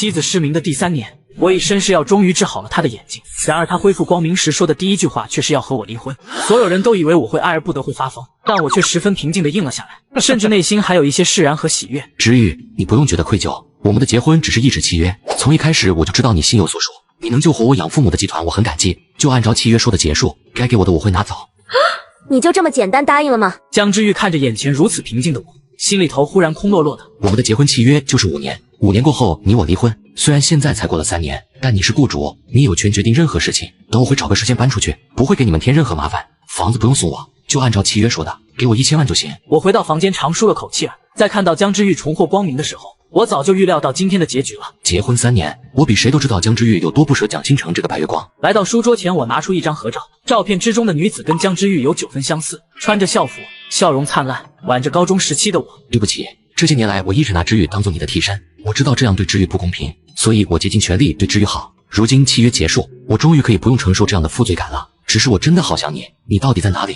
妻子失明的第3年，我以身试药终于治好了她的眼睛。然而她恢复光明时说的第一句话却是要和我离婚。所有人都以为我会爱而不得，会发疯，但我却十分平静地应了下来，甚至内心还有一些释然和喜悦。知玉，你不用觉得愧疚，我们的结婚只是一纸契约，从一开始我就知道你心有所属，你能救活我养父母的集团，我很感激，就按照契约说的结束，该给我的我会拿走。你就这么简单答应了吗？江之玉看着眼前如此平静的我，心里头忽然空落落的。我们的结婚契约就是5年，5年过后你我离婚。虽然现在才过了3年，但你是雇主，你有权决定任何事情。等我会找个时间搬出去，不会给你们添任何麻烦。房子不用送我，就按照契约说的，给我1000万就行。我回到房间长舒了口气儿，在看到江之玉重获光明的时候，我早就预料到今天的结局了。结婚3年，我比谁都知道江之玉有多不舍蒋新成这个白月光。来到书桌前，我拿出一张合照，照片之中的女子跟江之玉有9分相似，穿着校服，笑容灿烂，挽着高中时期的我。对不起，这些年来我一直拿之玉当做你的替身，我知道这样对之玉不公平，所以我竭尽全力对之玉好。如今契约结束，我终于可以不用承受这样的负罪感了。只是我真的好想你，你到底在哪里？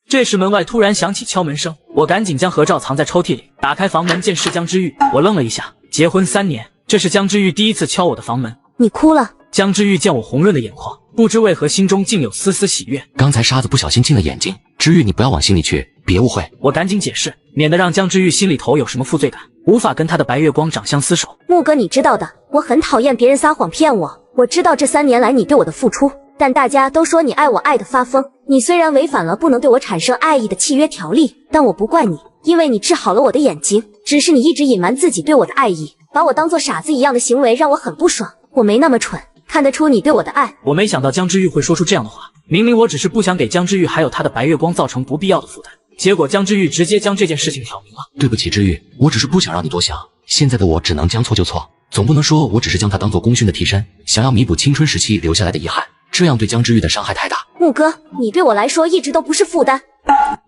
这时门外突然响起敲门声，我赶紧将合照藏在抽屉里，打开房门见是江之玉。我愣了一下，结婚3年，这是江之玉第一次敲我的房门。你哭了？江之玉见我红润的眼眶，不知为何心中竟有丝丝喜悦。刚才沙子不小心进了眼睛，之玉你不要往心里去，别误会。我赶紧解释，免得让江之玉心里头有什么负罪感，无法跟他的白月光长相厮守。木哥，你知道的，我很讨厌别人撒谎骗我。我知道这3年来你对我的付出，但大家都说你爱我爱得发疯。你虽然违反了不能对我产生爱意的契约条例，但我不怪你，因为你治好了我的眼睛。只是你一直隐瞒自己对我的爱意，把我当作傻子一样的行为让我很不爽。我没那么蠢，看得出你对我的爱。我没想到江之玉会说出这样的话，明明我只是不想给江之玉还有他的白月光造成不必要的负担，结果江之玉直接将这件事情挑明了。对不起之玉，我只是不想让你多想，现在的我只能将错就错，总不能说我只是将他当做功勋的替身，想要弥补青春时期留下来的遗憾，这样对江之玉的伤害太大。木哥，你对我来说一直都不是负担。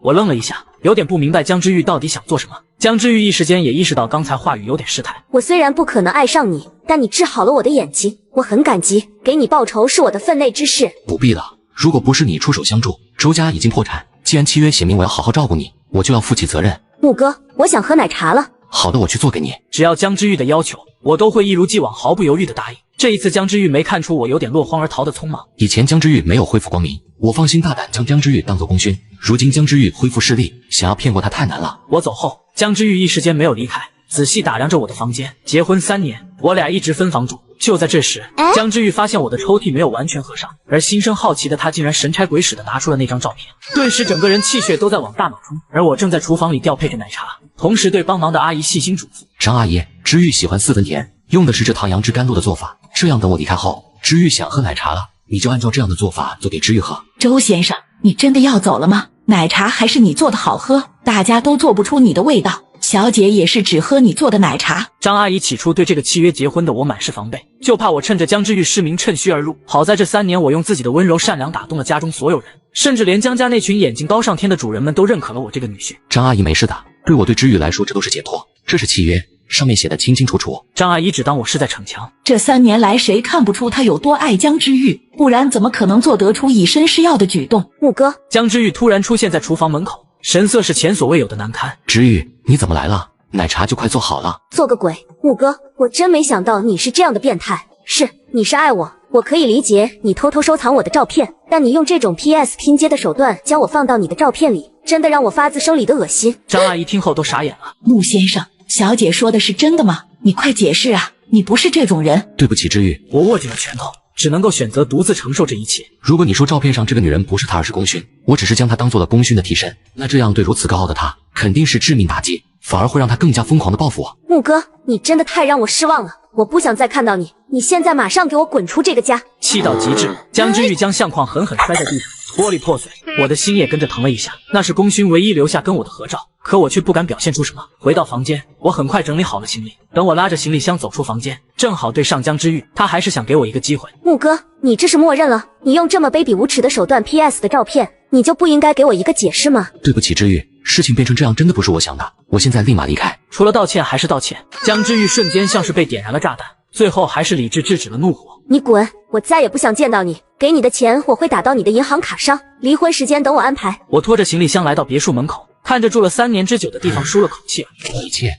我愣了一下，有点不明白江之玉到底想做什么。江之玉一时间也意识到刚才话语有点失态。我虽然不可能爱上你，但你治好了我的眼睛，我很感激，给你报仇是我的分内之事。不必了，如果不是你出手相助，周家已经破产。既然契约写明我要好好照顾你，我就要负起责任。木哥，我想喝奶茶了。好的，我去做给你。只要江之玉的要求，我都会一如既往毫不犹豫地答应。这一次江之玉没看出我有点落荒而逃的匆忙。以前江之玉没有恢复光明，我放心大胆将江之玉当作功勋，如今江之玉恢复视力，想要骗过他太难了。我走后，江之玉一时间没有离开，仔细打量着我的房间。结婚3年，我俩一直分房住。就在这时，江之玉发现我的抽屉没有完全合上，而心生好奇的他竟然神差鬼使的拿出了那张照片，顿时整个人气血都在往大脑冲。而我正在厨房里调配着奶茶，同时对帮忙的阿姨细心嘱咐：张阿姨，之玉喜欢4分甜，用的是这糖杨枝甘露的做法，这样等我离开后，之玉想喝奶茶了，你就按照这样的做法做给之玉喝。周先生，你真的要走了吗？奶茶还是你做的好喝，大家都做不出你的味道，小姐也是只喝你做的奶茶。张阿姨起初对这个契约结婚的我满是防备，就怕我趁着江之玉失明趁虚而入。好在这3年我用自己的温柔善良打动了家中所有人，甚至连江家那群眼睛高上天的主人们都认可了我这个女婿。张阿姨没事的，对我对之玉来说这都是解脱，这是契约，上面写的清清楚楚。张阿姨只当我是在逞强。这3年来谁看不出他有多爱江之玉，不然怎么可能做得出以身试药的举动。木哥，江之玉突然出现在厨房门口，神色是前所未有的难堪。之玉，你怎么来了？奶茶就快做好了。做个鬼，木哥，我真没想到你是这样的变态。你是爱我，我可以理解你偷偷收藏我的照片，但你用这种 PS 拼接的手段将我放到你的照片里，真的让我发自生理的恶心。张阿姨听后都傻眼了。穆先生，小姐说的是真的吗？你快解释啊，你不是这种人。对不起之玉，我握紧了拳头，只能够选择独自承受这一切。如果你说照片上这个女人不是她而是功勋，我只是将她当做了功勋的替身，那这样对如此高傲的她肯定是致命打击，反而会让她更加疯狂的报复我。木哥，你真的太让我失望了，我不想再看到你，你现在马上给我滚出这个家！气到极致，江之玉将相框狠狠摔在地上，玻璃破碎，我的心也跟着疼了一下。那是功勋唯一留下跟我的合照，可我却不敢表现出什么。回到房间，我很快整理好了行李。等我拉着行李箱走出房间，正好对上江之玉，他还是想给我一个机会。木哥，你这是默认了？你用这么卑鄙无耻的手段 PS 的照片，你就不应该给我一个解释吗？对不起之玉，事情变成这样真的不是我想的，我现在立马离开。除了道歉还是道歉。江之玉瞬间像是被点燃了炸弹，最后还是理智制止了怒火。你滚，我再也不想见到你，给你的钱我会打到你的银行卡上，离婚时间等我安排。我拖着行李箱来到别墅门口，看着住了3年之久的地方舒了口气。一切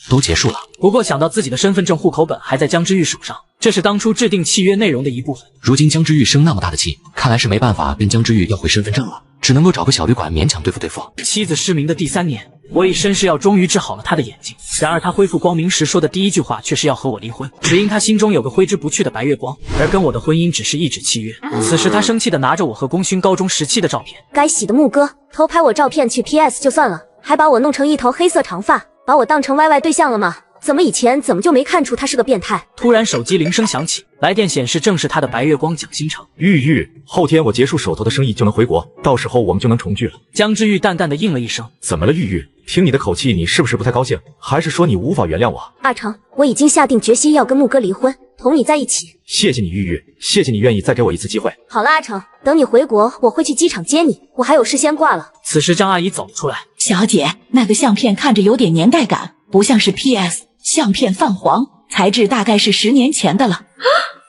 都结束了。不过想到自己的身份证、户口本还在江之玉手上，这是当初制定契约内容的一部分。如今江之玉生那么大的气，看来是没办法跟江之玉要回身份证了，只能够找个小旅馆勉强对付对付。妻子失明的第3年，我以身试药终于治好了他的眼睛。然而他恢复光明时说的第一句话却是要和我离婚，只因他心中有个挥之不去的白月光，而跟我的婚姻只是一纸契约。此时他生气地拿着我和功勋高中时期的照片。该死的木哥，偷拍我照片去 PS 就算了，还把我弄成一头黑色长发，把我当成 YY 对象了吗？怎么以前怎么就没看出他是个变态？突然手机铃声响起，来电显示正是他的白月光蒋新成。玉玉，后天我结束手头的生意就能回国，到时候我们就能重聚了。江之玉淡淡的应了一声。怎么了，玉玉？听你的口气，你是不是不太高兴？还是说你无法原谅我？阿成，我已经下定决心要跟木哥离婚，同你在一起。谢谢你，玉玉，谢谢你愿意再给我一次机会。好了，阿成，等你回国，我会去机场接你，我还有事先挂了。此时张阿姨走了出来。小姐，那个相片看着有点年代感，不像是 PS， 相片泛黄，材质大概是10年前的了。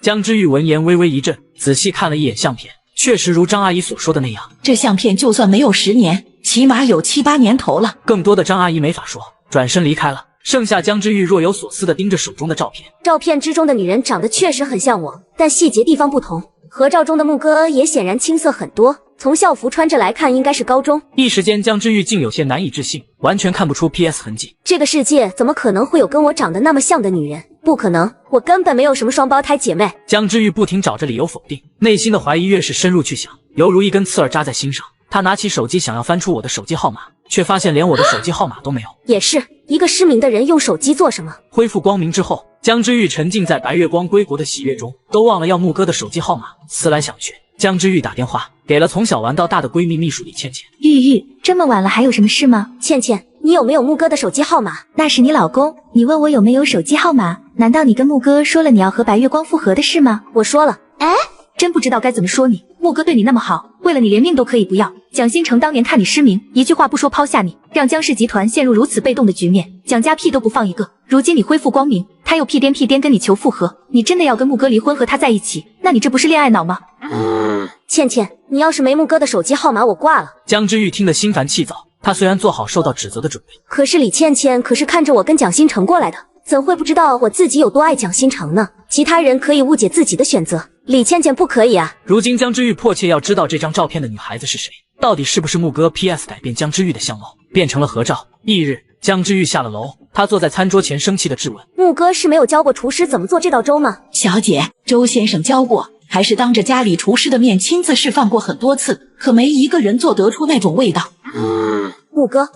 江之玉闻言微微一震，仔细看了一眼相片，确实如张阿姨所说的那样，这相片就算没有10年，起码有7、8年头了。更多的张阿姨没法说，转身离开了。剩下江之玉若有所思地盯着手中的照片。照片之中的女人长得确实很像我，但细节地方不同。合照中的木哥也显然青涩很多，从校服穿着来看应该是高中。一时间江之玉竟有些难以置信，完全看不出 PS 痕迹。这个世界怎么可能会有跟我长得那么像的女人？不可能，我根本没有什么双胞胎姐妹。江之玉不停找着理由否定，内心的怀疑越是深入去想，犹如一根刺儿扎在心上。他拿起手机想要翻出我的手机号码，却发现连我的手机号码都没有。也是，一个失明的人用手机做什么？恢复光明之后，江之玉沉浸在白月光归国的喜悦中，都忘了要木哥的手机号码。思来想去，江之玉打电话给了从小玩到大的闺蜜秘书李倩倩。玉玉，这么晚了还有什么事吗？倩倩，你有没有木哥的手机号码？那是你老公，你问我有没有手机号码？难道你跟木哥说了你要和白月光复合的事吗？我说了。哎，真不知道该怎么说你。木哥对你那么好，为了你连命都可以不要。蒋新成当年看你失明，一句话不说抛下你，让江氏集团陷入如此被动的局面，蒋家屁都不放一个。如今你恢复光明，他又屁颠屁颠跟你求复合，你真的要跟木哥离婚和他在一起？那你这不是恋爱脑吗？倩倩，你要是没木哥的手机号码，我挂了。江之玉听得心烦气躁，他虽然做好受到指责的准备，可是李倩倩可是看着我跟蒋新成过来的，怎会不知道我自己有多爱蒋新成呢？其他人可以误解自己的选择，李倩倩不可以啊！如今江之玉迫切要知道这张照片的女孩子是谁，到底是不是木哥 PS 改变江之玉的相貌，变成了合照。翌日，江之玉下了楼，他坐在餐桌前生气地质问：木哥是没有教过厨师怎么做这道粥吗？小姐，周先生教过，还是当着家里厨师的面亲自示范过很多次，可没一个人做得出那种味道。木哥，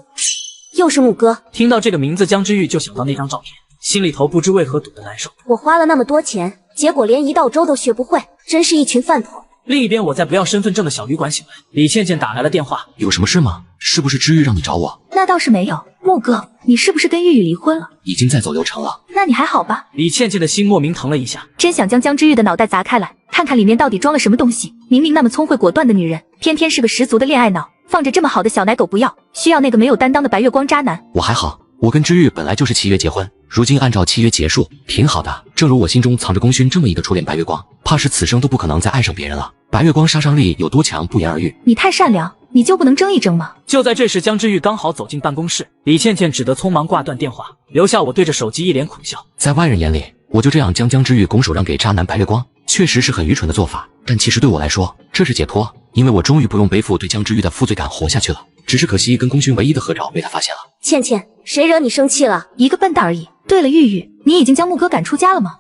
又是木哥。听到这个名字，江之玉就想到那张照片，心里头不知为何堵得难受。我花了那么多钱，结果连一道粥都学不会，真是一群饭桶。另一边，我在不要身份证的小旅馆醒来，李倩倩打来了电话。有什么事吗？是不是知玉让你找我？那倒是没有。木哥，你是不是跟玉玉离婚了？已经在走流程了。那你还好吧？李倩倩的心莫名疼了一下，真想将江之玉的脑袋砸开来，看看里面到底装了什么东西。明明那么聪慧果断的女人，偏偏是个十足的恋爱脑，放着这么好的小奶狗不要，需要那个没有担当的白月光渣男。我还好，我跟知玉本来就是契约结婚，如今按照契约结束，挺好的。正如我心中藏着功勋这么一个初恋白月光，怕是此生都不可能再爱上别人了。白月光杀伤力有多强，不言而喻。你太善良，你就不能争一争吗？就在这时，江之玉刚好走进办公室，李倩倩只得匆忙挂断电话，留下我对着手机一脸苦笑。在外人眼里，我就这样将江之玉拱手让给渣男白月光，确实是很愚蠢的做法，但其实对我来说，这是解脱，因为我终于不用背负对江之玉的负罪感活下去了。只是可惜跟功勋唯一的合照被他发现了。倩倩，谁惹你生气了？一个笨蛋而已。对了，玉玉，你已经将木哥赶出家了吗？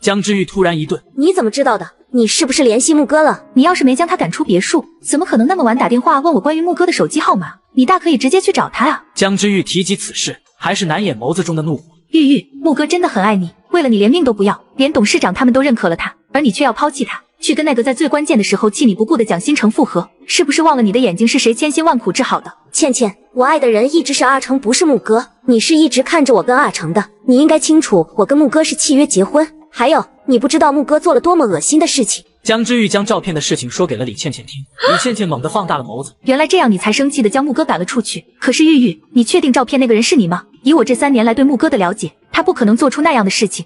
江之玉突然一顿，你怎么知道的？你是不是联系木哥了？你要是没将他赶出别墅，怎么可能那么晚打电话问我关于木哥的手机号码？你大可以直接去找他啊。江之玉提及此事，还是难掩眸子中的怒火。玉玉，木哥真的很爱你，为了你连命都不要，连董事长他们都认可了他，而你却要抛弃他，去跟那个在最关键的时候弃你不顾的蒋新成复合，是不是忘了你的眼睛是谁千辛万苦治好的？倩倩，我爱的人一直是阿成，不是木哥。你是一直看着我跟阿成的，你应该清楚我跟木哥是契约结婚。还有，你不知道木哥做了多么恶心的事情。江之玉将照片的事情说给了李倩倩听，李倩倩猛地放大了眸子。原来这样，你才生气的将木哥赶了出去。可是玉玉，你确定照片那个人是你吗？以我这3年来对木哥的了解，他不可能做出那样的事情。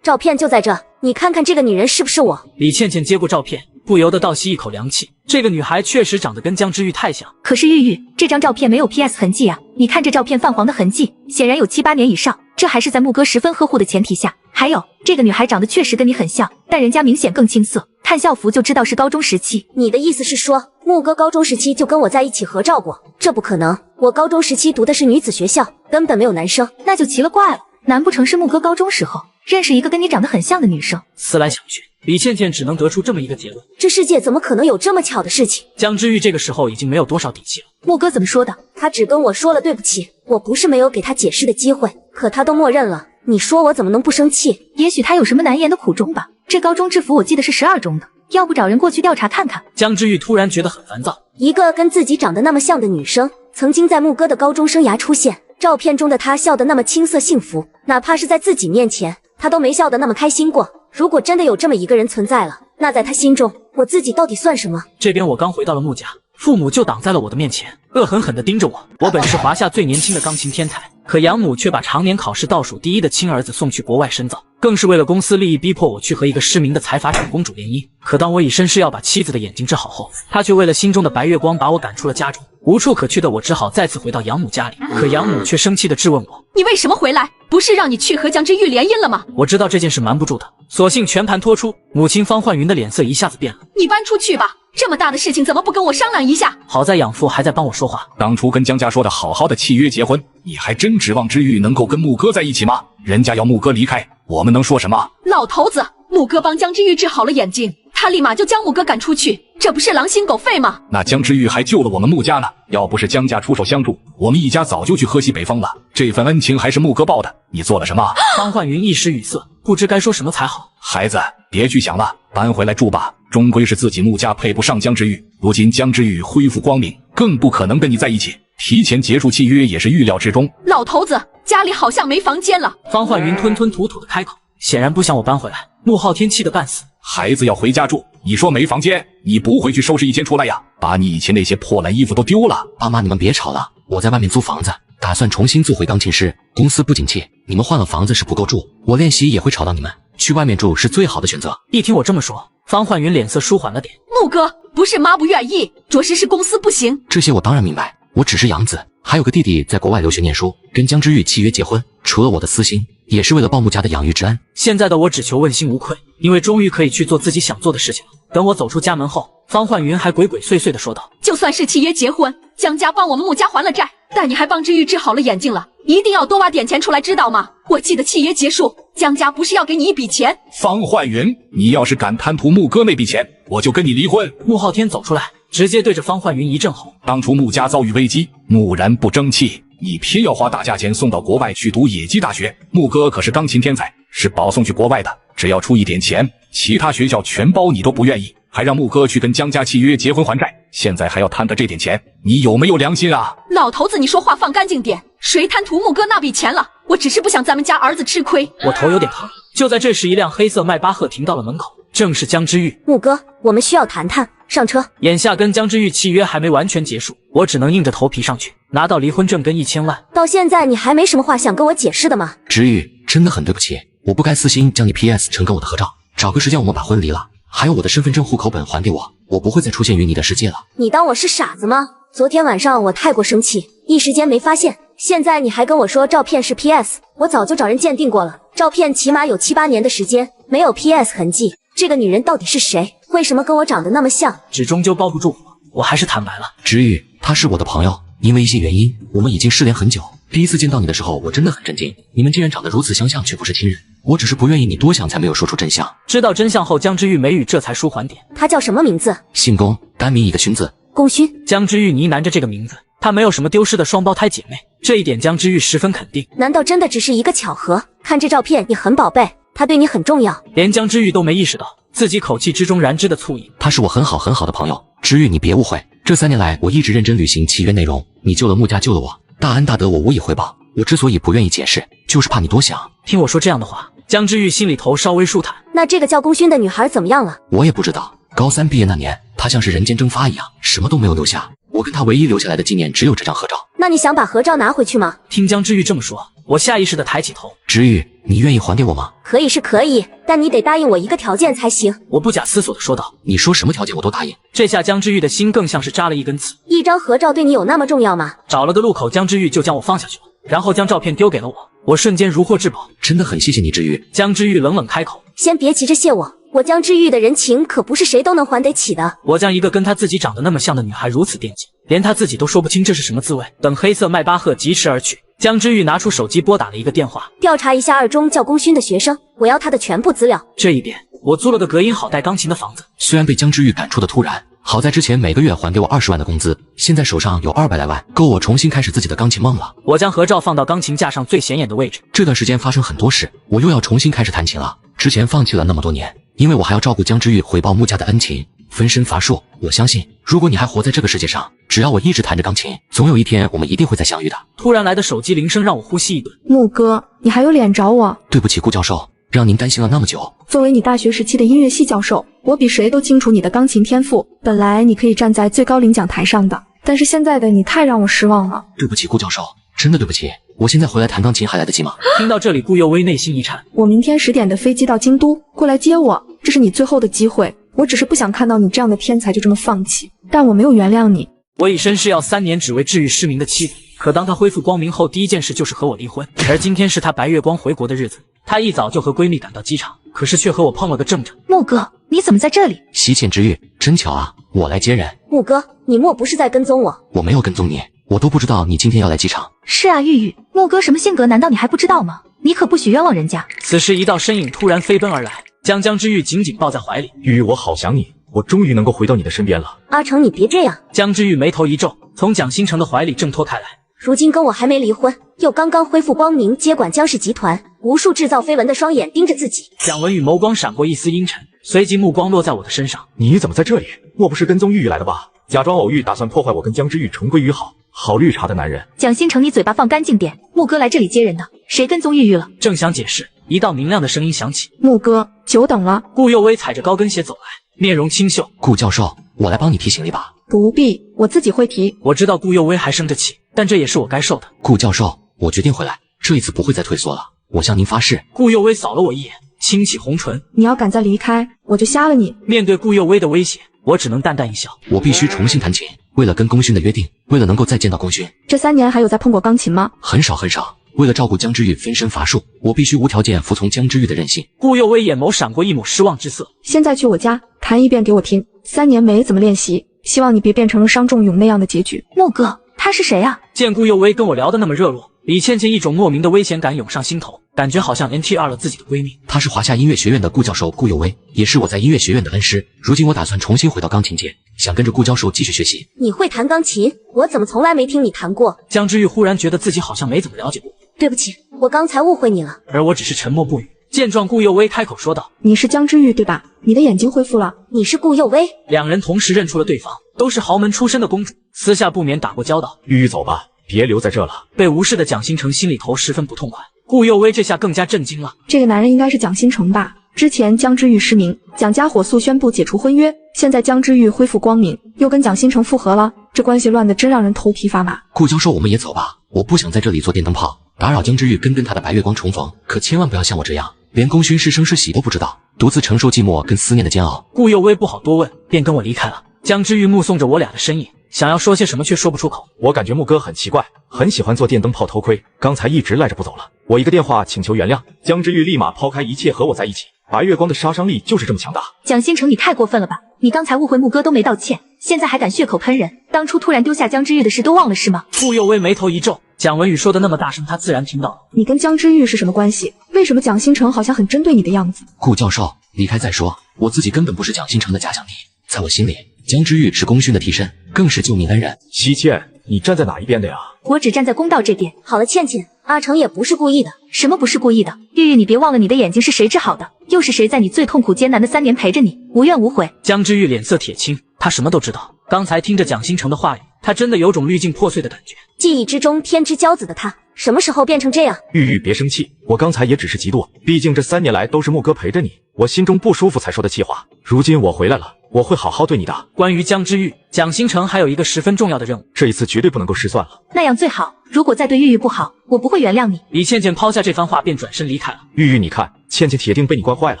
照片就在这，你看看这个女人是不是我？李倩倩接过照片，不由得倒吸一口凉气。这个女孩确实长得跟江之玉太像。可是玉玉，这张照片没有 PS 痕迹啊！你看这照片泛黄的痕迹，显然有7、8年以上。这还是在木哥十分呵护的前提下。还有，这个女孩长得确实跟你很像，但人家明显更青涩，看校服就知道是高中时期。你的意思是说，木哥高中时期就跟我在一起合照过？这不可能，我高中时期读的是女子学校，根本没有男生。那就奇了怪了，难不成是木哥高中时候认识一个跟你长得很像的女生？思来想去，李倩倩只能得出这么一个结论：这世界怎么可能有这么巧的事情？江之玉这个时候已经没有多少底气了。木哥怎么说的？他只跟我说了对不起，我不是没有给他解释的机会，可他都默认了。你说我怎么能不生气？也许他有什么难言的苦衷吧。这高中制服我记得是12中的，要不找人过去调查看看。江之玉突然觉得很烦躁，一个跟自己长得那么像的女生，曾经在木哥的高中生涯出现，照片中的她笑得那么青涩幸福，哪怕是在自己面前，她都没笑得那么开心过。如果真的有这么一个人存在了，那在她心中，我自己到底算什么？这边我刚回到了木家，父母就挡在了我的面前，恶狠狠地盯着我。我本是华夏最年轻的钢琴天才，可养母却把常年考试倒数第一的亲儿子送去国外深造，更是为了公司利益逼迫我去和一个失明的财阀长公主联姻。可当我以身誓要把妻子的眼睛治好后，他却为了心中的白月光把我赶出了家中。无处可去的我只好再次回到养母家里，可养母却生气地质问我：你为什么回来？不是让你去和江之玉联姻了吗？我知道这件事瞒不住的，索性全盘托出。母亲方焕云的脸色一下子变了：你搬出去吧，这么大的事情怎么不跟我商量一下？好在养父还在帮我说话。当初跟江家说的好好的契约结婚，你还真指望之玉能够跟木哥在一起吗？人家要木哥离开，我们能说什么？老头子，木哥帮江之玉治好了眼睛，他立马就将木哥赶出去，这不是狼心狗肺吗？那江之玉还救了我们木家呢，要不是江家出手相助，我们一家早就去河西北风了。这份恩情还是木哥报的，你做了什么？方焕云一时语塞，不知该说什么才好。孩子，别去想了，搬回来住吧。终归是自己木家配不上江之玉，如今江之玉恢复光明，更不可能跟你在一起。提前结束契约也是预料之中。老头子，家里好像没房间了。方焕云吞吞吐吐的开口，显然不想我搬回来。穆浩天气得半死，孩子要回家住，你说没房间，你不会去收拾一间出来呀？把你以前那些破烂衣服都丢了。爸妈，你们别吵了，我在外面租房子，打算重新做回钢琴师。公司不景气，你们换了房子是不够住，我练习也会吵到你们，去外面住是最好的选择。一听我这么说，方焕云脸色舒缓了点。木哥，不是妈不愿意，着实是公司不行。这些我当然明白，我只是养子，还有个弟弟在国外留学念书，跟江之玉契约结婚，除了我的私心，也是为了报木家的养育之恩。现在的我只求问心无愧，因为终于可以去做自己想做的事情了。等我走出家门后，方焕云还鬼鬼祟祟地说道：就算是契约结婚，江家帮我们木家还了债，但你还帮之玉治好了眼睛了，一定要多挖点钱出来，知道吗？我记得契约结束，江家不是要给你一笔钱？方焕云，你要是敢贪图木哥那笔钱，我就跟你离婚。穆浩天走出来，直接对着方焕云一阵吼：当初木家遭遇危机，木然不争气，你偏要花大价钱送到国外去读野鸡大学。木哥可是钢琴天才，是保送去国外的，只要出一点钱，其他学校全包你都不愿意，还让木哥去跟江家契约结婚还债，现在还要贪着这点钱，你有没有良心啊？老头子，你说话放干净点，谁贪图木哥那笔钱了？我只是不想咱们家儿子吃亏。我头有点疼。就在这时，一辆黑色迈巴赫停到了门口，正是江之玉。木哥，我们需要谈谈，上车。眼下跟江之玉契约还没完全结束，我只能硬着头皮上去，拿到离婚证跟1000万。到现在你还没什么话想跟我解释的吗？之玉，真的很对不起，我不该私心将你 PS 成跟我的合照，找个时间我们把婚离了，还有我的身份证户口本还给我不会再出现于你的世界了。你当我是傻子吗？昨天晚上我太过生气，一时间没发现，现在你还跟我说照片是 PS， 我早就找人鉴定过了，照片起码有7、8年的时间，没有 PS 痕迹。这个女人到底是谁？为什么跟我长得那么像？纸终究包不住火，我还是坦白了。之玉，他是我的朋友，因为一些原因，我们已经失联很久。第一次见到你的时候，我真的很震惊，你们竟然长得如此相像，却不是亲人。我只是不愿意你多想，才没有说出真相。知道真相后，江之玉眉宇这才舒缓点。他叫什么名字？姓龚，单名一个勋字。功勋。江之玉呢喃着这个名字，她没有什么丢失的双胞胎姐妹，这一点江之玉十分肯定。难道真的只是一个巧合？看这照片，你很宝贝，他对你很重要。连江之玉都没意识到自己口气之中燃脂的醋意。他是我很好的朋友，之玉你别误会，这3年来我一直认真履行契约内容，你救了木家，救了我，大恩大德我无以回报。我之所以不愿意解释，就是怕你多想。听我说这样的话，江之玉心里头稍微舒坦。那这个叫功勋的女孩怎么样了？我也不知道，高3毕业那年，她像是人间蒸发一样，什么都没有留下。我跟她唯一留下来的纪念只有这张合照。那你想把合照拿回去吗？听江之玉这么说，我下意识地抬起头。之玉，你愿意还给我吗？可以是可以，但你得答应我一个条件才行。我不假思索地说道。你说什么条件我都答应。这下江之玉的心更像是扎了一根刺。一张合照对你有那么重要吗？找了个路口，江之玉就将我放下去了，然后将照片丢给了我。我瞬间如获至宝。真的很谢谢你，治愈。江之玉冷冷开口。先别急着谢我，我江之玉的人情可不是谁都能还得起的。我将一个跟他自己长得那么像的女孩如此惦记，连他自己都说不清这是什么滋味。等黑色迈巴赫疾驰而去，江之玉拿出手机拨打了一个电话，调查一下二中教功勋的学生，我要他的全部资料。这一边，我租了个隔音好带钢琴的房子。虽然被江之玉赶出的突然，好在之前每个月还给我20万的工资，现在手上有200来万，够我重新开始自己的钢琴梦了。我将合照放到钢琴架上最显眼的位置。这段时间发生很多事，我又要重新开始弹琴了。之前放弃了那么多年，因为我还要照顾江之玉回报穆家的恩情，分身乏术。我相信，如果你还活在这个世界上，只要我一直弹着钢琴，总有一天我们一定会再相遇的。突然来的手机铃声让我呼吸一顿。穆哥，你还有脸找我？对不起，顾教授，让您担心了那么久。作为你大学时期的音乐系教授，我比谁都清楚你的钢琴天赋，本来你可以站在最高领奖台上的，但是现在的你太让我失望了。对不起，顾教授，真的对不起。我现在回来弹钢琴还来得及吗？听到这里，顾佑威内心一颤。我明天10点的飞机到京都，过来接我，这是你最后的机会。我只是不想看到你这样的天才就这么放弃，但我没有原谅你。我以身试药3年，只为治愈失明的妻子。可当她恢复光明后，第一件事就是和我离婚。而今天是她白月光回国的日子，她一早就和闺蜜赶到机场，可是却和我碰了个正着。穆哥，你怎么在这里？惜欠之遇，真巧啊，我来接人。穆哥，你莫不是在跟踪我？我没有跟踪你，我都不知道你今天要来机场。是啊，玉玉，穆哥什么性格难道你还不知道吗？你可不许冤枉人家。此时一道身影突然飞奔而来，将江之玉紧紧抱在怀里。玉玉，我好想你，我终于能够回到你的身边了。阿成，你别这样。江之玉眉头一皱，从蒋新成的怀里挣脱开来。如今跟我还没离婚，又刚刚恢复光明，接管江氏集团，无数制造绯闻的双眼盯着自己。蒋文宇眸光闪过一丝阴沉，随即目光落在我的身上。你怎么在这里？莫不是跟踪玉玉来的吧？假装偶遇，打算破坏我跟江之玉重归于好。好绿茶的男人。蒋新成，你嘴巴放干净点，穆哥来这里接人的，谁跟踪玉玉了？正想解释，一道明亮的声音响起。穆哥，久等了。顾佑威踩着高跟鞋走来，面容清秀。顾教授，我来帮你提行李吧。不必，我自己会提。我知道顾佑威还生着气，但这也是我该受的。顾教授，我决定回来，这一次不会再退缩了，我向您发誓。顾佑威扫了我一眼，轻启红唇。你要敢再离开，我就瞎了你。面对顾佑威的威胁，我只能淡淡一笑。我必须重新弹琴，为了跟功勋的约定，为了能够再见到功勋。这3年还有再碰过钢琴吗？很少很少。为了照顾江之玉分身乏术，我必须无条件服从江之玉的任性。顾佑威眼眸闪过一抹失望之色。现在去我家弹一遍给我听。3年没怎么练习，希望你别变成了伤仲永那样的结局。穆哥，他是谁啊？见顾佑威跟我聊得那么热络，李倩倩一种莫名的危险感涌上心头，感觉好像 NTR 了自己的闺蜜。她是华夏音乐学院的顾教授顾佑威，也是我在音乐学院的恩师。如今我打算重新回到钢琴界，想跟着顾教授继续学习。你会弹钢琴？我怎么从来没听你弹过？江之玉忽然觉得自己好像没怎么了解过。对不起，我刚才误会你了。而我只是沉默不语。见状，顾佑威开口说道：“你是江之玉对吧？你的眼睛恢复了。你是顾佑威。”两人同时认出了对方，都是豪门出身的公主，私下不免打过交道。玉玉，走吧，别留在这了。被无视的蒋新成心里头十分不痛快，顾佑威这下更加震惊了。这个男人应该是蒋新成吧？之前江之玉失明，蒋家火速宣布解除婚约，现在江之玉恢复光明，又跟蒋新成复合了，这关系乱得真让人头皮发麻。顾教授，我们也走吧，我不想在这里做电灯泡，打扰江之玉跟他的白月光重逢，可千万不要像我这样，连功勋是生是喜都不知道，独自承受寂寞跟思念的煎熬。顾佑威不好多问，便跟我离开了。江之玉目送着我俩的身影，想要说些什么却说不出口。我感觉穆哥很奇怪，很喜欢做电灯泡偷窥，刚才一直赖着不走了。我一个电话请求原谅，江之玉立马抛开一切和我在一起。白月光的杀伤力就是这么强大。蒋新成，你太过分了吧！你刚才误会穆哥都没道歉，现在还敢血口喷人，当初突然丢下江之玉的事都忘了是吗？顾佑威眉头一皱，蒋文宇说的那么大声，他自然听到了。你跟江之玉是什么关系？为什么蒋新成好像很针对你的样子？顾教授，离开再说，我自己根本不是蒋新成的假想敌，在我心里，江之玉是功勋的替身，更是救命恩人。西茜，你站在哪一边的呀？我只站在公道这边。好了，倩倩，阿成也不是故意的。什么不是故意的？玉玉，你别忘了你的眼睛是谁治好的？又是谁在你最痛苦艰难的3年陪着你，无怨无悔？江之玉脸色铁青，他什么都知道。刚才听着蒋新成的话语，他真的有种滤镜破碎的感觉。记忆之中天之骄子的他，什么时候变成这样？玉玉，别生气，我刚才也只是嫉妒，毕竟这3年来都是穆哥陪着你，我心中不舒服才说的气话。如今我回来了，我会好好对你的。关于江之玉，蒋新成还有一个十分重要的任务，这一次绝对不能够失算了。那样最好，如果再对玉玉不好，我不会原谅你。李倩倩抛下这番话便转身离开了。玉玉，你看，倩倩铁定被你惯坏了，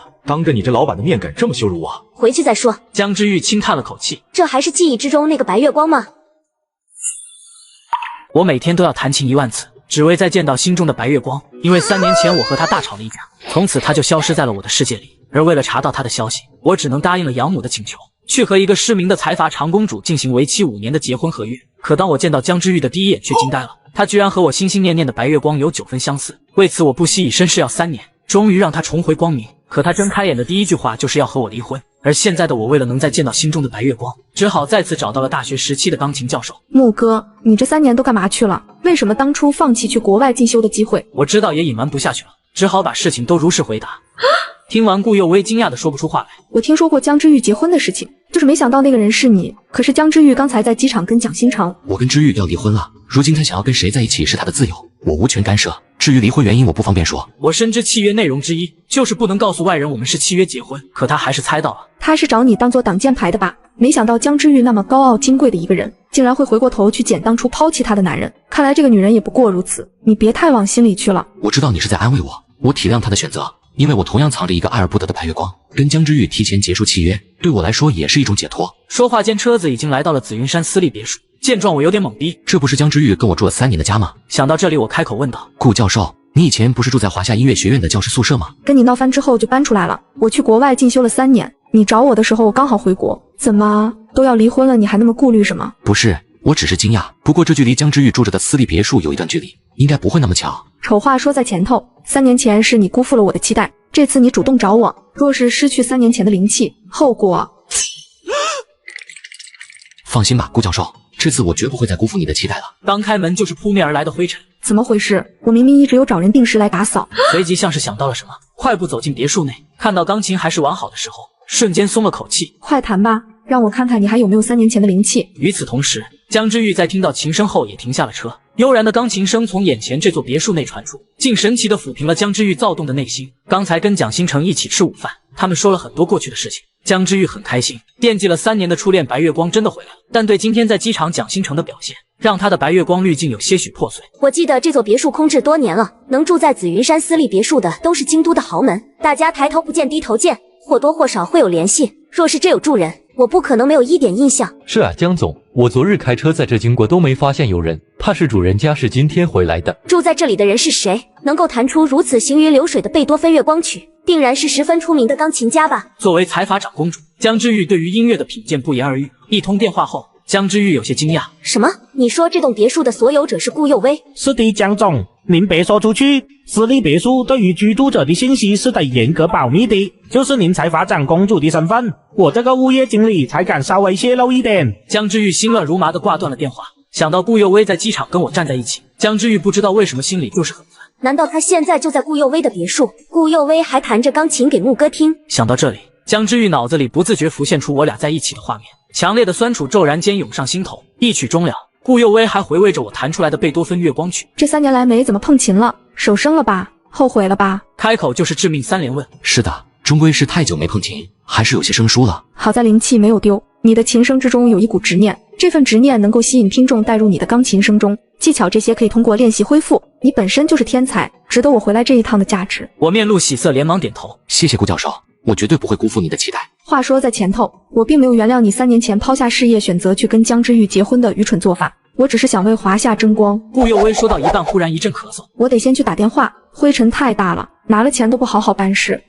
当着你这老板的面敢这么羞辱我。回去再说。江之玉轻叹了口气，这还是记忆之中那个白月光吗？我每天都要弹琴1万次，只为再见到心中的白月光。因为3年前我和他大吵了一架，从此他就消失在了我的世界里。而为了查到他的消息，我只能答应了养母的请求，去和一个失明的财阀长公主进行为期5年的结婚合约。可当我见到江之玉的第一眼，却惊呆了，他居然和我心心念念的白月光有9分相似。为此我不惜以身试药3年，终于让他重回光明。可他睁开眼的第一句话就是要和我离婚。而现在的我为了能再见到心中的白月光，只好再次找到了大学时期的钢琴教授。木哥，你这3年都干嘛去了？为什么当初放弃去国外进修的机会？我知道也隐瞒不下去了，只好把事情都如实回答。听完顾佑薇惊讶的说不出话来。我听说过江之玉结婚的事情，就是没想到那个人是你。可是江之玉刚才在机场跟蒋新成，我跟之玉要离婚了，如今他想要跟谁在一起是他的自由，我无权干涉。至于离婚原因，我不方便说。我深知契约内容之一就是不能告诉外人我们是契约结婚，可他还是猜到了。他是找你当做挡箭牌的吧？没想到江之玉那么高傲金贵的一个人，竟然会回过头去捡当初抛弃他的男人。看来这个女人也不过如此，你别太往心里去了。我知道你是在安慰我，我体谅他的选择，因为我同样藏着一个爱而不得的白月光。跟江之玉提前结束契约，对我来说也是一种解脱。说话间，车子已经来到了紫云山私立别墅。见状，我有点懵逼，这不是江之玉跟我住了3年的家吗？想到这里，我开口问道：顾教授，你以前不是住在华夏音乐学院的教师宿舍吗？跟你闹翻之后就搬出来了。我去国外进修了3年，你找我的时候我刚好回国。怎么都要离婚了，你还那么顾虑什么？不是，我只是惊讶。不过这距离江之玉住着的私立别墅有一段距离，应该不会那么巧。丑话说在前头，3年前是你辜负了我的期待，这次你主动找我，若是失去3年前的灵气，后果……放心吧，顾教授，这次我绝不会再辜负你的期待了。刚开门就是扑面而来的灰尘，怎么回事？我明明一直有找人定时来打扫。随即像是想到了什么，快步走进别墅内，看到钢琴还是完好的时候，瞬间松了口气。快弹吧，让我看看你还有没有3年前的灵气。与此同时，江之玉在听到琴声后也停下了车，悠然的钢琴声从眼前这座别墅内传出，竟神奇地抚平了江之玉躁动的内心。刚才跟蒋新成一起吃午饭，他们说了很多过去的事情，江之玉很开心，惦记了3年的初恋白月光真的回来了。但对今天在机场蒋新成的表现，让他的白月光滤镜有些许破碎。我记得这座别墅空置多年了，能住在紫云山私立别墅的都是京都的豪门，大家抬头不见低头见，或多或少会有联系。若是这有住人，我不可能没有一点印象。是啊，江总，我昨日开车在这经过都没发现有人，怕是主人家是今天回来的。住在这里的人是谁？能够弹出如此行云流水的贝多芬月光曲，定然是十分出名的钢琴家吧。作为财阀长公主，江之玉对于音乐的品鉴不言而喻。一通电话后，江之玉有些惊讶。什么？你说这栋别墅的所有者是顾佑薇？是的，江总，您别说出去。私立别墅对于居住者的信息是得严格保密的，就是您财阀长公主的身份，我这个物业经理才敢稍微泄露一点。江之玉心乱如麻地挂断了电话。想到顾佑薇在机场跟我站在一起，江之玉不知道为什么心里就是很烦。难道他现在就在顾佑薇的别墅？顾佑薇还弹着钢琴给牧歌听？想到这里，江之玉脑子里不自觉浮现出我俩在一起的画面，强烈的酸楚骤然间涌上心头。一曲终了，顾佑薇还回味着我弹出来的贝多芬月光曲。这3年来没怎么碰琴了，手生了吧？后悔了吧？开口就是致命3连问。是的，终归是太久没碰琴，还是有些生疏了。好在灵气没有丢，你的琴声之中有一股执念，这份执念能够吸引听众带入你的钢琴声中，技巧这些可以通过练习恢复。你本身就是天才，值得我回来这一趟的价值。我面露喜色，连忙点头。谢谢顾教授，我绝对不会辜负你的期待。话说在前头，我并没有原谅你3年前抛下事业选择去跟江之玉结婚的愚蠢做法，我只是想为华夏争光。顾佑薇说到一半，忽然一阵咳嗽。我得先去打电话，灰尘太大了，拿了钱都不好好办事。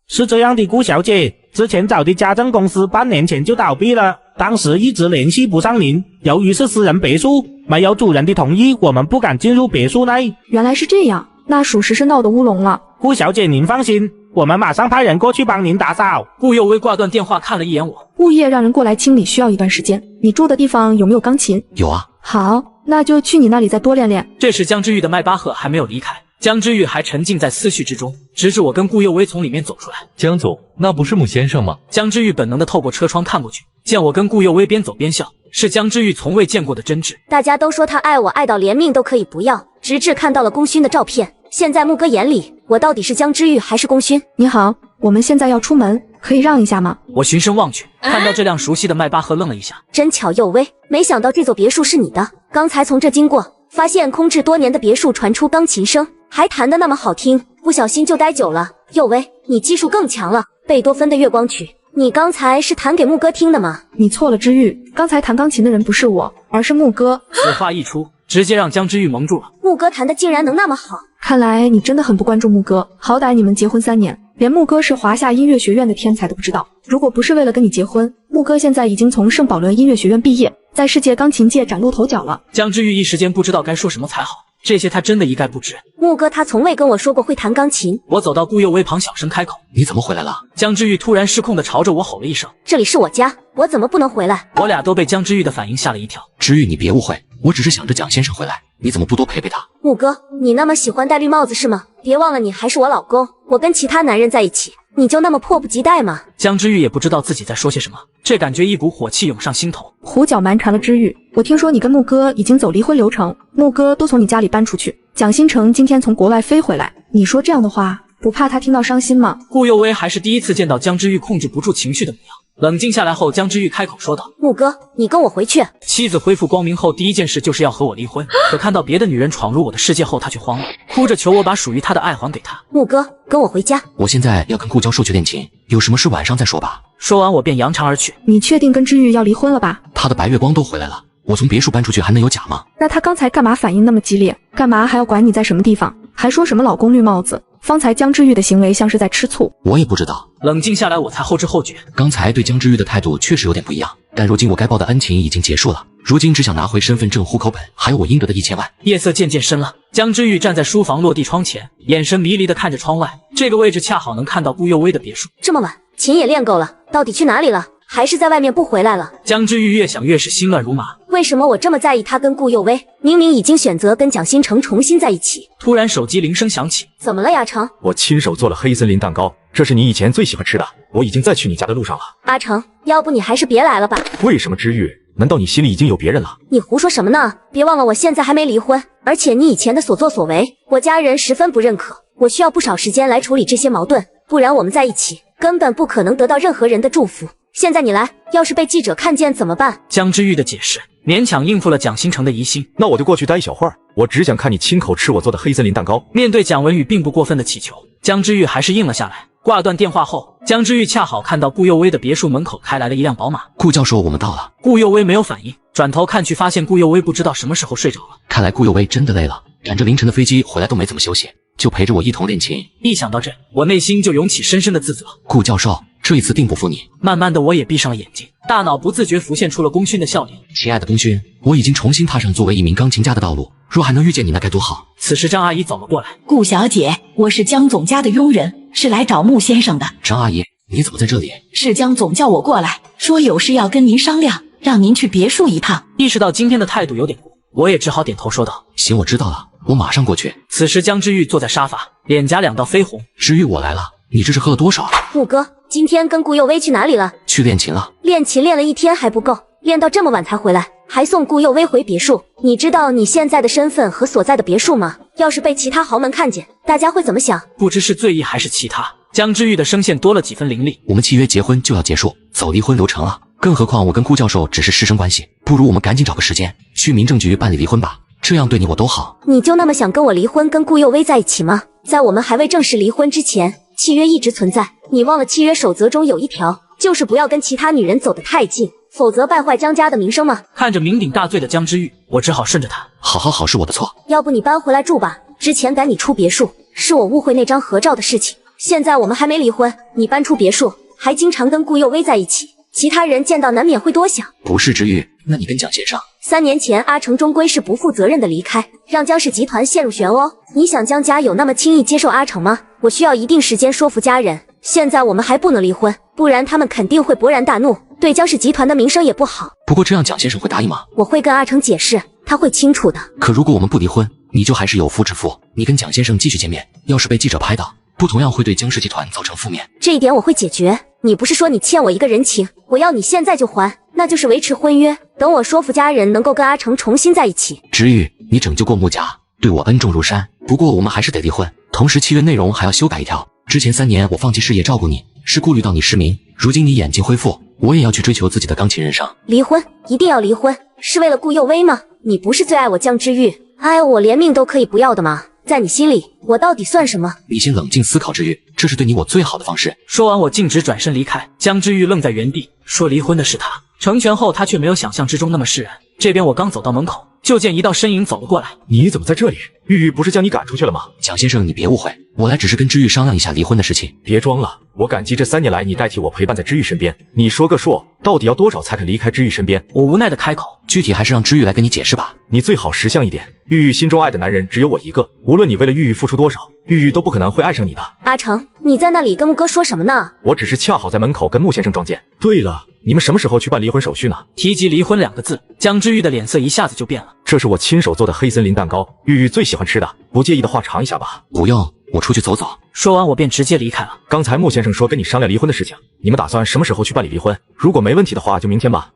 是这样的，顾小姐，之前找的家政公司半年前就倒闭了，当时一直联系不上您，由于是私人别墅，没有主人的同意，我们不敢进入别墅内。原来是这样，那属实是闹得乌龙了。顾小姐您放心，我们马上派人过去帮您打扫。顾佑薇挂断电话看了一眼我，物业让人过来清理需要一段时间，你住的地方有没有钢琴？有啊。好，那就去你那里再多练练。这时江之玉的迈巴赫还没有离开，江之玉还沉浸在思绪之中，直至我跟顾佑薇从里面走出来。江总，那不是穆先生吗？江之玉本能地透过车窗看过去，见我跟顾佑薇边走边笑，是江之玉从未见过的真挚。大家都说他爱我爱到连命都可以不要，直至看到了功勋的照片。现在牧哥眼里，我到底是江之玉还是功勋？你好，我们现在要出门，可以让一下吗？我循声望去，看到这辆熟悉的迈巴赫，愣了一下。真巧，佑薇，没想到这座别墅是你的。刚才从这经过，发现空置多年的别墅传出钢琴声，还弹得那么好听，不小心就待久了。佑薇，你技术更强了。贝多芬的月光曲，你刚才是弹给牧哥听的吗？你错了，之玉，刚才弹钢琴的人不是我，而是牧哥。此话一出，直接让江之玉蒙住了。木哥弹的竟然能那么好，看来你真的很不关注木哥，好歹你们结婚3年，连木哥是华夏音乐学院的天才都不知道。如果不是为了跟你结婚，木哥现在已经从圣保伦音乐学院毕业，在世界钢琴界崭露头角了。江之玉一时间不知道该说什么才好，这些他真的一概不知。木哥他从未跟我说过会弹钢琴。我走到顾佑薇旁，小声开口：“你怎么回来了？”江之玉突然失控地朝着我吼了一声：“这里是我家，我怎么不能回来？”我俩都被江之玉的反应吓了一跳。之玉，你别误会，我只是想着蒋先生回来，你怎么不多陪陪他？木哥，你那么喜欢戴绿帽子是吗？别忘了你还是我老公，我跟其他男人在一起，你就那么迫不及待吗？江之玉也不知道自己在说些什么，这感觉一股火气涌上心头。胡搅蛮缠了之玉，我听说你跟木哥已经走离婚流程，木哥都从你家里搬出去，蒋新成今天从国外飞回来，你说这样的话，不怕他听到伤心吗？顾佑薇还是第一次见到江之玉控制不住情绪的模样。冷静下来后，江之玉开口说道：“木哥，你跟我回去。”妻子恢复光明后，第一件事就是要和我离婚。可看到别的女人闯入我的世界后，他却慌了，哭着求我把属于他的爱还给他。木哥，跟我回家。我现在要跟顾教授去练琴，有什么事晚上再说吧。说完，我便扬长而去。你确定跟之玉要离婚了吧？他的白月光都回来了，我从别墅搬出去还能有假吗？那他刚才干嘛反应那么激烈？干嘛还要管你在什么地方？还说什么老公绿帽子？方才江之玉的行为像是在吃醋。我也不知道。冷静下来，我才后知后觉。刚才对江之玉的态度确实有点不一样，但如今我该报的恩情已经结束了，如今只想拿回身份证、户口本，还有我应得的1000万。夜色渐渐深了，江之玉站在书房落地窗前，眼神迷离地看着窗外。这个位置恰好能看到顾佑薇的别墅。这么晚，琴也练够了，到底去哪里了？还是在外面不回来了？江之玉越想越是心乱如麻。为什么我这么在意他跟顾佑薇？明明已经选择跟蒋新成重新在一起。突然手机铃声响起，怎么了呀成？我亲手做了黑森林蛋糕，这是你以前最喜欢吃的，我已经在去你家的路上了。阿成，要不你还是别来了吧。为什么知玉？难道你心里已经有别人了？你胡说什么呢？别忘了我现在还没离婚，而且你以前的所作所为，我家人十分不认可，我需要不少时间来处理这些矛盾，不然我们在一起根本不可能得到任何人的祝福。现在你来，要是被记者看见怎么办？江之玉的解释勉强应付了蒋新成的疑心。那我就过去待一小会儿，我只想看你亲口吃我做的黑森林蛋糕。面对蒋文宇并不过分的乞求，江之玉还是应了下来。挂断电话后，江之玉恰好看到顾佑薇的别墅门口开来了一辆宝马。顾教授，我们到了。顾佑薇没有反应，转头看去，发现顾佑薇不知道什么时候睡着了。看来顾佑薇真的累了，赶着凌晨的飞机回来都没怎么休息，就陪着我一同练琴。一想到这，我内心就涌起深深的自责。顾教授，这一次定不负你。慢慢的，我也闭上了眼睛，大脑不自觉浮现出了功勋的笑脸。亲爱的功勋，我已经重新踏上作为一名钢琴家的道路，若还能遇见你，那该多好。此时张阿姨走了过来。顾小姐，我是江总家的佣人，是来找穆先生的。张阿姨，你怎么在这里？是江总叫我过来，说有事要跟您商量，让您去别墅一趟。意识到今天的态度有点过，我也只好点头说道：行，我知道了，我马上过去。此时江之玉坐在沙发，脸颊2道绯红。之玉，我来了，你这是喝了多少？木哥，今天跟顾佑薇去哪里了？去练琴了。练琴练了1天还不够，练到这么晚才回来，还送顾佑薇回别墅。你知道你现在的身份和所在的别墅吗？要是被其他豪门看见，大家会怎么想？不知是醉意还是其他，江之玉的声线多了几分凌厉。我们契约结婚就要结束，走离婚流程了，更何况我跟顾教授只是师生关系，不如我们赶紧找个时间去民政局办理离婚吧，这样对你我都好。你就那么想跟我离婚，跟顾佑薇在一起吗？在我们还未正式离婚之前，契约一直存在，你忘了契约守则中有一条，就是不要跟其他女人走得太近，否则败坏江家的名声吗？看着酩酊大醉的江之玉，我只好顺着他。好，是我的错。要不你搬回来住吧，之前赶你出别墅，是我误会那张合照的事情。现在我们还没离婚，你搬出别墅，还经常跟顾佑薇在一起，其他人见到难免会多想。不是之玉，那你跟蒋先生？3年前阿成终归是不负责任的离开，让江氏集团陷入漩涡。你想江家有那么轻易接受阿成吗？我需要一定时间说服家人。现在我们还不能离婚，不然他们肯定会勃然大怒，对江氏集团的名声也不好。不过这样蒋先生会答应吗？我会跟阿成解释，他会清楚的。可如果我们不离婚，你就还是有夫之妇，你跟蒋先生继续见面，要是被记者拍到，不同样会对江氏集团造成负面。这一点我会解决。你不是说你欠我一个人情，我要你现在就还，那就是维持婚约，等我说服家人能够跟阿成重新在一起。知玉，你拯救过穆家，对我恩重如山，不过我们还是得离婚，同时契约内容还要修改一条。之前3年我放弃事业照顾你，是顾虑到你失明，如今你眼睛恢复，我也要去追求自己的钢琴人生。离婚？一定要离婚？是为了顾佑薇吗？你不是最爱我江之玉，爱我连命都可以不要的吗？在你心里，我到底算什么？你先冷静思考，之玉，这是对你我最好的方式。说完，我径直转身离开。江之玉愣在原地，说离婚的是他，成全后他却没有想象之中那么释然。这边我刚走到门口，就见一道身影走了过来。你怎么在这里？玉玉不是将你赶出去了吗？蒋先生，你别误会，我来只是跟知玉商量一下离婚的事情。别装了，我感激这3年来你代替我陪伴在知玉身边。你说个数，到底要多少才肯离开知玉身边？我无奈的开口，具体还是让知玉来跟你解释吧。你最好识相一点，玉玉心中爱的男人只有我一个，无论你为了玉玉付出多少，玉玉都不可能会爱上你的。阿成，你在那里跟木哥说什么呢？我只是恰好在门口跟穆先生撞见。对了，你们什么时候去办离婚手续呢？提及离婚2个字，江之玉的脸色一下子就变了。这是我亲手做的黑森林蛋糕，玉玉最喜欢吃的，不介意的话尝一下吧。不用，我出去走走。说完我便直接离开了。刚才穆先生说跟你商量离婚的事情，你们打算什么时候去办理离婚？如果没问题的话，就明天吧。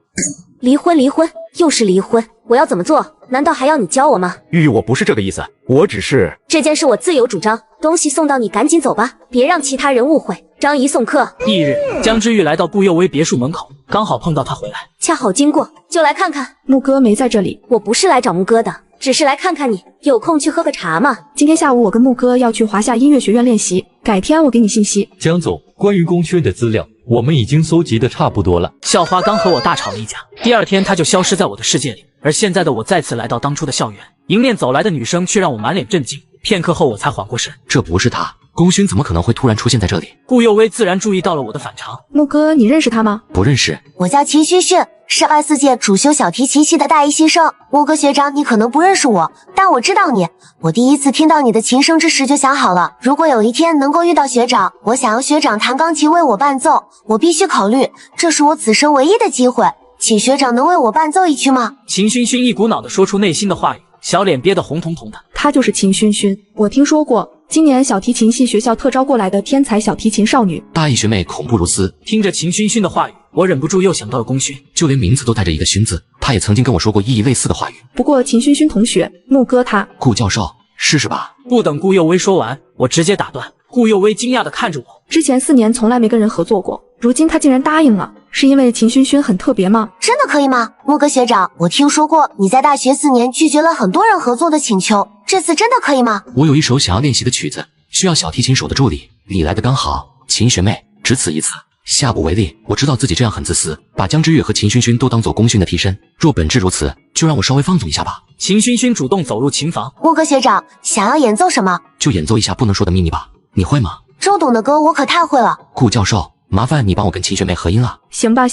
离婚，又是离婚，我要怎么做？难道还要你教我吗？玉玉，我不是这个意思，我只是……这件事我自有主张，东西送到你赶紧走吧，别让其他人误会。张姨送客。翌日，江之玉来到顾佑威别墅门口，刚好碰到他回来，恰好经过，就来看看。木哥没在这里，我不是来找木哥的，只是来看看你，有空去喝个茶嘛。今天下午我跟木哥要去华夏音乐学院练习，改天我给你信息。江总，关于龚轩的资料我们已经搜集的差不多了。校花刚和我大吵了一架，第2天他就消失在我的世界里，而现在的我再次来到当初的校园，迎面走来的女生却让我满脸震惊。片刻后我才缓过神，这不是他，龚勋怎么可能会突然出现在这里？顾佑威自然注意到了我的反常。木哥，你认识他吗？不认识。我叫秦勋勋，是24届主修小提琴系的大一新生。木哥学长，你可能不认识我，但我知道你。我第一次听到你的琴声之时就想好了，如果有一天能够遇到学长，我想要学长弹钢琴为我伴奏，我必须考虑，这是我此生唯一的机会，请学长能为我伴奏一曲吗？秦勋勋一股脑地说出内心的话语，小脸憋得红彤彤的。他就是秦勋勋，我听说过，今年小提琴系学校特招过来的天才小提琴少女。大一学妹恐怖如斯。听着秦勋勋的话语，我忍不住又想到了龚勋，就连名字都带着一个勋字。他也曾经跟我说过意义类似的话语。不过秦勋勋同学，木哥他……顾教授，试试吧。不等顾佑威说完，我直接打断。顾佑威惊讶地看着我，之前4年从来没跟人合作过，如今他竟然答应了，是因为秦勋勋很特别吗？真的可以吗？木哥学长，我听说过你在大学4年拒绝了很多人合作的请求，这次真的可以吗？我有一首想要练习的曲子，需要小提琴手的助理，你来的刚好，秦学妹，只此一次，下不为例。我知道自己这样很自私，把江之月和秦勋勋都当做龚勋的替身，若本质如此，就让我稍微放纵一下吧。秦勋勋主动走入琴房。木哥学长，想要演奏什么？就演奏一下不能说的秘密吧，你会吗？周董的歌我可太会了。顾教授，麻烦你帮我跟秦学妹合音了。行吧，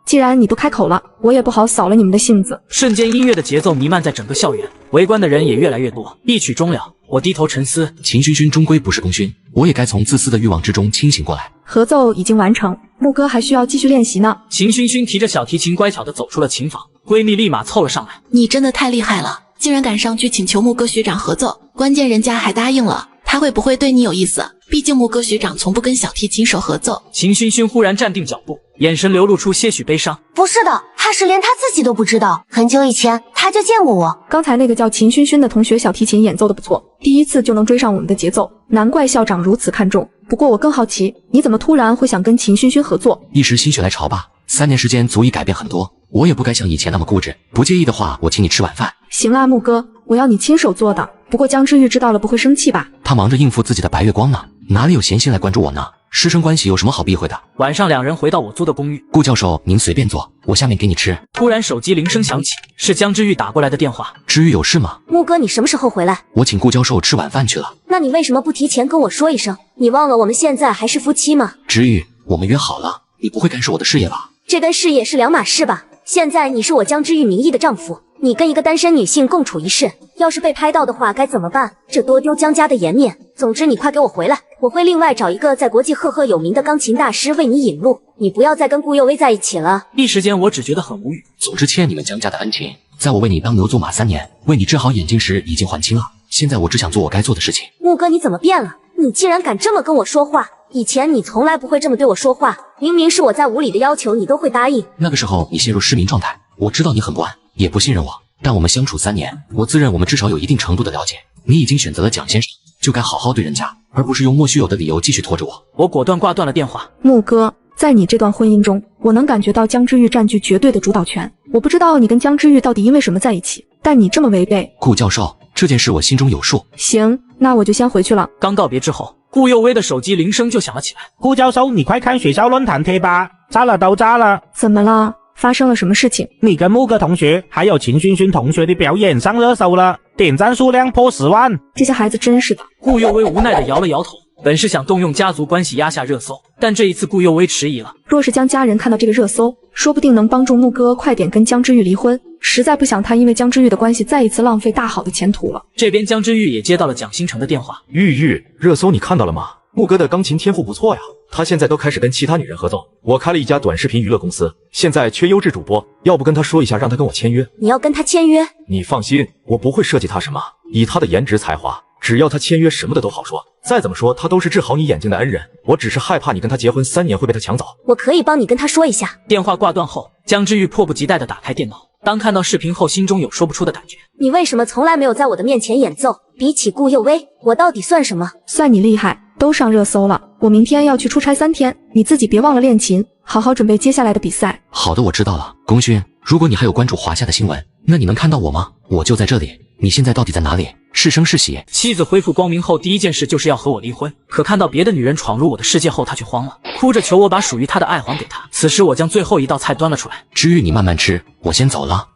既然你都开口了，我也不好扫了你们的性子。瞬间音乐的节奏弥漫在整个校园，围观的人也越来越多。一曲终了，我低头沉思，秦勋勋终归不是龚勋，我也该从自私的欲望之中清醒过来。合奏已经完成，木哥还需要继续练习呢。秦勋勋提着小提琴乖巧地走出了琴房，闺蜜立马凑了上来。你真的太厉害了，竟然敢上去请求木哥学长合奏，关键人家还答应了，他会不会对你有意思？毕竟木哥学长从不跟小提琴手合奏。秦勋勋忽然站定脚步，眼神流露出些许悲伤。不是的，他是连他自己都不知道，很久以前他就见过我。刚才那个叫秦勋勋的同学小提琴演奏的不错，第一次就能追上我们的节奏，难怪校长如此看重。不过我更好奇，你怎么突然会想跟秦勋勋合作？一时心血来潮吧，3年时间足以改变很多，我也不该像以前那么固执。不介意的话，我请你吃晚饭。行啊，木哥，我要你亲手做的。不过江之玉知道了不会生气吧？他忙着应付自己的白月光呢，哪里有闲心来关注我呢？师生关系有什么好避讳的？晚上2人回到我租的公寓。顾教授，您随便坐，我下面给你吃。突然手机铃声响起，是江之玉打过来的电话。之玉有事吗？木哥，你什么时候回来？我请顾教授吃晚饭去了。那你为什么不提前跟我说一声？你忘了我们现在还是夫妻吗？之玉，我们约好了，你不会干涉我的事业吧？这跟事业是2码事吧？现在你是我江之玉名义的丈夫，你跟一个单身女性共处一室，要是被拍到的话该怎么办？这多丢江家的颜面。总之你快给我回来，我会另外找一个在国际赫赫有名的钢琴大师为你引路，你不要再跟顾佑威在一起了。一时间我只觉得很无语。总之欠你们江家的恩情，在我为你当牛做马3年，为你治好眼睛时已经还清了，现在我只想做我该做的事情。木哥，你怎么变了？你竟然敢这么跟我说话，以前你从来不会这么对我说话，明明是我在无理的要求你都会答应。那个时候你陷入失明状态，我知道你很不安，也不信任我，但我们相处3年，我自认我们至少有一定程度的了解。你已经选择了蒋先生，就该好好对人家，而不是用莫须有的理由继续拖着我。我果断挂断了电话。木哥，在你这段婚姻中，我能感觉到江之玉占据绝对的主导权。我不知道你跟江之玉到底因为什么在一起，但你这么违背……顾教授，这件事我心中有数。行，那我就先回去了。刚告别之后，顾佑威的手机铃声就响了起来。顾教授，你快看学校论坛贴吧，炸了都炸了！怎么了？发生了什么事情？你跟木哥同学还有秦勋勋同学的表演上热搜了，点赞数量破10万。这些孩子真是的。顾佑威无奈地摇了摇头，本是想动用家族关系压下热搜，但这一次顾佑威迟疑了。若是将家人看到这个热搜，说不定能帮助木哥快点跟江之玉离婚。实在不想他因为江之玉的关系再一次浪费大好的前途了。这边江之玉也接到了蒋新成的电话。玉，热搜你看到了吗？木哥的钢琴天赋不错呀，他现在都开始跟其他女人合作。我开了一家短视频娱乐公司，现在缺优质主播，要不跟他说一下，让他跟我签约。你要跟他签约？你放心，我不会设计他什么，以他的颜值才华，只要他签约什么的都好说。再怎么说他都是治好你眼睛的恩人，我只是害怕你跟他结婚3年会被他抢走。我可以帮你跟他说一下。电话挂断后，江之玉迫不及待地打开电脑，当看到视频后，心中有说不出的感觉。你为什么从来没有在我的面前演奏？比起顾佑威，我到底算什么？算你厉害，都上热搜了。我明天要去出差3天，你自己别忘了练琴，好好准备接下来的比赛。好的，我知道了。功勋，如果你还有关注华夏的新闻，那你能看到我吗？我就在这里。你现在到底在哪里？是生是喜？妻子恢复光明后，第一件事就是要和我离婚。可看到别的女人闯入我的世界后，他却慌了，哭着求我把属于他的爱还给他。此时我将最后一道菜端了出来。之玉，你慢慢吃，我先走了。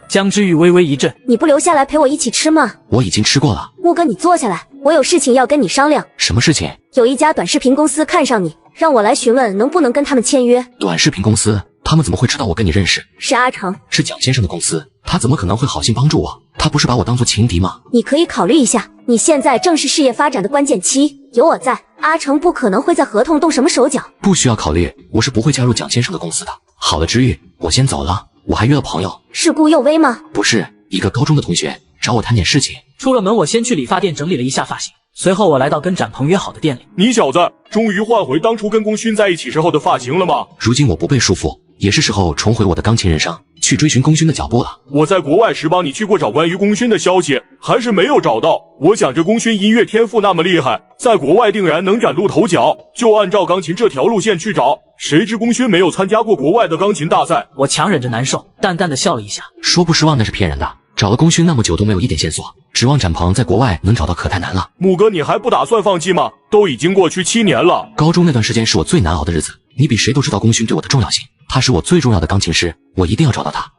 江之玉微微一震，你不留下来陪我一起吃吗？我已经吃过了。木哥，你坐下来，我有事情要跟你商量。什么事情？有一家短视频公司看上你，让我来询问能不能跟他们签约。短视频公司？他们怎么会知道我跟你认识？是阿成，是蒋先生的公司，他怎么可能会好心帮助我？他不是把我当作情敌吗？你可以考虑一下，你现在正是事业发展的关键期，有我在，阿成不可能会在合同动什么手脚。不需要考虑，我是不会加入蒋先生的公司的。好了，之玉，我先走了，我还约了朋友。是顾佑威吗？不是，一个高中的同学找我谈点事情。出了门，我先去理发店整理了一下发型，随后我来到跟展鹏约好的店里。你小子终于换回当初跟功勋在一起时候的发型了吗？如今我不被束缚，也是时候重回我的钢琴人生，去追寻功勋的脚步了。我在国外时帮你去过找关于功勋的消息，还是没有找到。我想着功勋音乐天赋那么厉害，在国外定然能崭露头角，就按照钢琴这条路线去找。谁知功勋没有参加过国外的钢琴大赛。我强忍着难受，淡淡的笑了一下。说不失望那是骗人的，找了功勋那么久都没有一点线索，指望展鹏在国外能找到可太难了。木哥，你还不打算放弃吗？都已经过去7年了。高中那段时间是我最难熬的日子，你比谁都知道功勋对我的重要性，他是我最重要的钢琴师，我一定要找到他。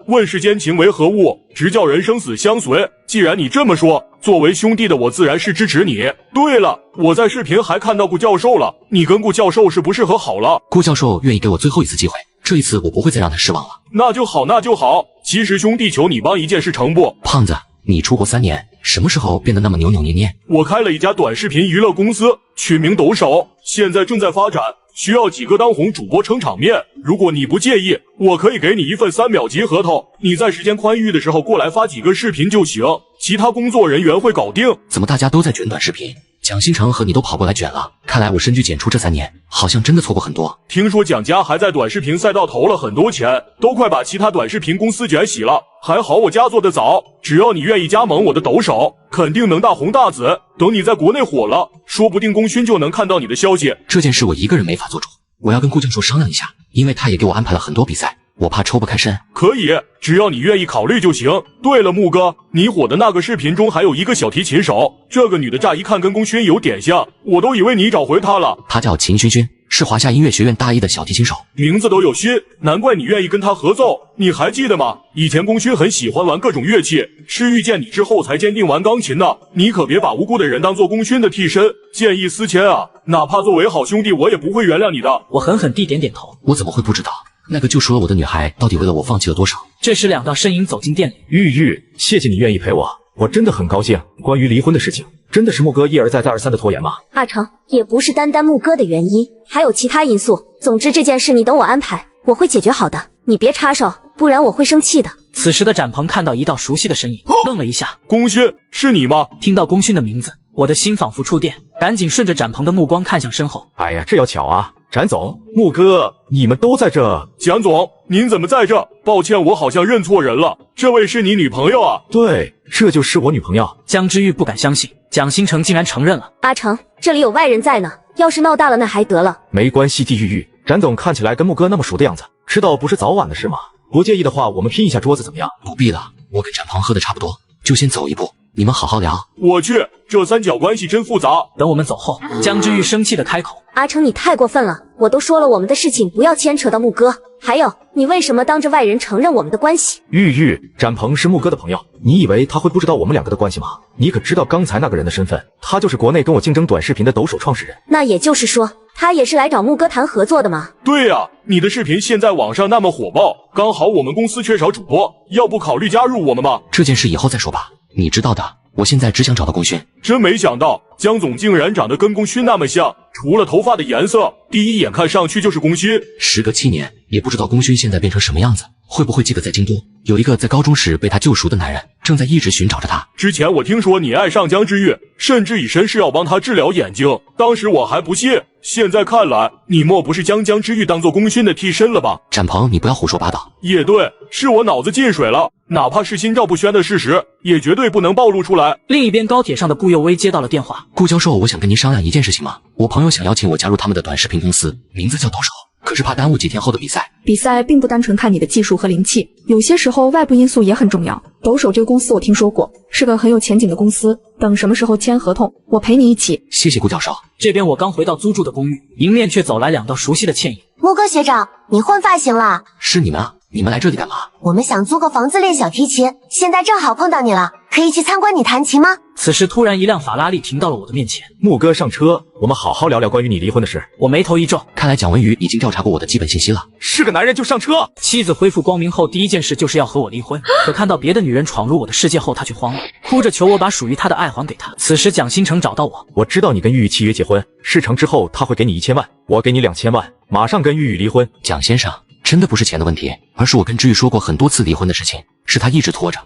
问世间情为何物，直叫人生死相随。既然你这么说，作为兄弟的我自然是支持你。对了，我在视频还看到顾教授了，你跟顾教授是不是和好了？顾教授愿意给我最后一次机会，这一次我不会再让他失望了。那就好，那就好。其实兄弟求你帮一件事成不？胖子，你出国3年，什么时候变得那么扭扭捏捏？我开了一家短视频娱乐公司，取名抖手，现在正在发展，需要几个当红主播撑场面。如果你不介意，我可以给你一份3秒级合同，你在时间宽裕的时候过来发几个视频就行，其他工作人员会搞定。怎么大家都在卷短视频？蒋新成和你都跑过来卷了，看来我深居简出这3年，好像真的错过很多。听说蒋家还在短视频赛道投了很多钱，都快把其他短视频公司卷洗了。还好我家做得早，只要你愿意加盟我的抖手，肯定能大红大紫。等你在国内火了，说不定功勋就能看到你的消息。这件事我一个人没法做主，我要跟顾教授商量一下，因为他也给我安排了很多比赛，我怕抽不开身。可以，只要你愿意考虑就行。对了，木哥，你火的那个视频中还有一个小提琴手，这个女的乍一看跟功勋有点像，我都以为你找回她了。她叫秦勋勋，是华夏音乐学院大一的小提琴手，名字都有勋，难怪你愿意跟她合奏。你还记得吗？以前功勋很喜欢玩各种乐器，是遇见你之后才坚定玩钢琴的。你可别把无辜的人当做功勋的替身，见异思迁啊！哪怕作为好兄弟，我也不会原谅你的。我狠狠地点点头。我怎么会不知道？那个救赎了我的女孩，到底为了我放弃了多少？这时2道身影走进店里。玉，谢谢你愿意陪我，我真的很高兴。关于离婚的事情，真的是木哥一而再再而三的拖延吗？阿成，也不是单单木哥的原因，还有其他因素。总之这件事你等我安排，我会解决好的，你别插手，不然我会生气的。此时的展鹏看到一道熟悉的身影，愣了一下。功勋，是你吗？听到功勋的名字，我的心仿佛触电，赶紧顺着展鹏的目光看向身后。哎呀，这要巧啊！展总，木哥，你们都在这。蒋总，您怎么在这？抱歉，我好像认错人了。这位是你女朋友啊？对，这就是我女朋友。江之玉不敢相信，蒋新成竟然承认了。阿成，这里有外人在呢，要是闹大了那还得了。没关系，地玉，展总看起来跟木哥那么熟的样子，迟早不是早晚的事吗？不介意的话，我们拼一下桌子怎么样？不必了，我跟展鹏喝的差不多，就先走一步，你们好好聊。我去，这三角关系真复杂。等我们走后，江之玉生气的开口：“阿成，你太过分了！我都说了我们的事情不要牵扯到木哥，还有，你为什么当着外人承认我们的关系？玉玉，展鹏是木哥的朋友，你以为他会不知道我们两个的关系吗？你可知道刚才那个人的身份？他就是国内跟我竞争短视频的抖手创始人。那也就是说，他也是来找木哥谈合作的吗？对呀，你的视频现在网上那么火爆，刚好我们公司缺少主播，要不考虑加入我们吧？这件事以后再说吧，你知道的，我现在只想找到功勋。真没想到，江总竟然长得跟功勋那么像，除了头发的颜色，第一眼看上去就是功勋。时隔7年，也不知道功勋现在变成什么样子，会不会记得在京都有一个在高中时被他救赎的男人，正在一直寻找着他。之前我听说你爱上江之玉，甚至以身誓要帮他治疗眼睛，当时我还不信，现在看来，你莫不是将江之玉当做功勋的替身了吧？展鹏，你不要胡说八道。也对，是我脑子进水了，哪怕是心照不宣的事实，也绝对不能暴露出来。另一边，高铁上的顾佑威接到了电话。顾教授，我想跟您商量一件事情吗？我朋友想邀请我加入他们的短视频公司，名字叫抖手，可是怕耽误几天后的比赛。比赛并不单纯看你的技术和灵气，有些时候外部因素也很重要。抖手这个公司我听说过，是个很有前景的公司，等什么时候签合同，我陪你一起。谢谢顾教授。这边我刚回到租住的公寓，迎面却走来2道熟悉的倩影。木哥学长，你换发型了？是你们啊？你们来这里干嘛？我们想租个房子练小提琴，现在正好碰到你了，可以去参观你弹琴吗？此时突然一辆法拉利停到了我的面前。木哥上车，我们好好聊聊关于你离婚的事。我眉头一皱，看来蒋文宇已经调查过我的基本信息了。是个男人就上车。妻子恢复光明后，第一件事就是要和我离婚。可看到别的女人闯入我的世界后，他却慌了，哭着求我把属于他的爱还给他。此时蒋新成找到我，我知道你跟玉玉契约结婚，事成之后他会给你1000万，我给你2000万，马上跟玉玉离婚。蒋先生，真的不是钱的问题，而是我跟知玉说过很多次离婚的事情，是他一直拖着。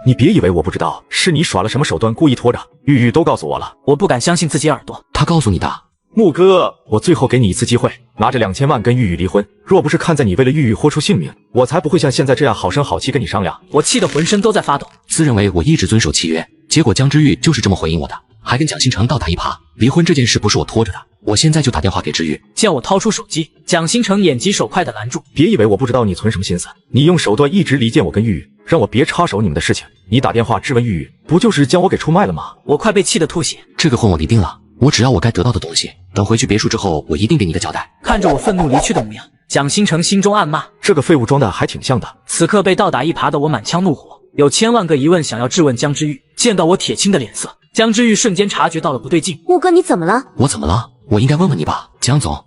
你别以为我不知道，是你耍了什么手段故意拖着。玉玉都告诉我了。我不敢相信自己耳朵。他告诉你的？木哥，我最后给你一次机会，拿着2000万跟玉玉离婚。若不是看在你为了玉玉豁出性命，我才不会像现在这样好声好气跟你商量。我气得浑身都在发抖。自认为我一直遵守契约，结果江之玉就是这么回应我的，还跟蒋新成倒打一耙。离婚这件事不是我拖着的，我现在就打电话给知玉。见我掏出手机，蒋新成眼疾手快地拦住。别以为我不知道你存什么心思，你用手段一直离间我跟玉玉，让我别插手你们的事情。你打电话质问玉玉，不就是将我给出卖了吗？我快被气得吐血。这个婚我离定了，我只要我该得到的东西，等回去别墅之后，我一定给你个交代。看着我愤怒离去的模样，蒋新成心中暗骂，这个废物装的还挺像的。此刻被倒打一耙的我满腔怒火，有千万个疑问想要质问江之玉。见到我铁青的脸色，江之玉瞬间察觉到了不对劲。木哥，你怎么了？我怎么了？我应该问问你吧，江总。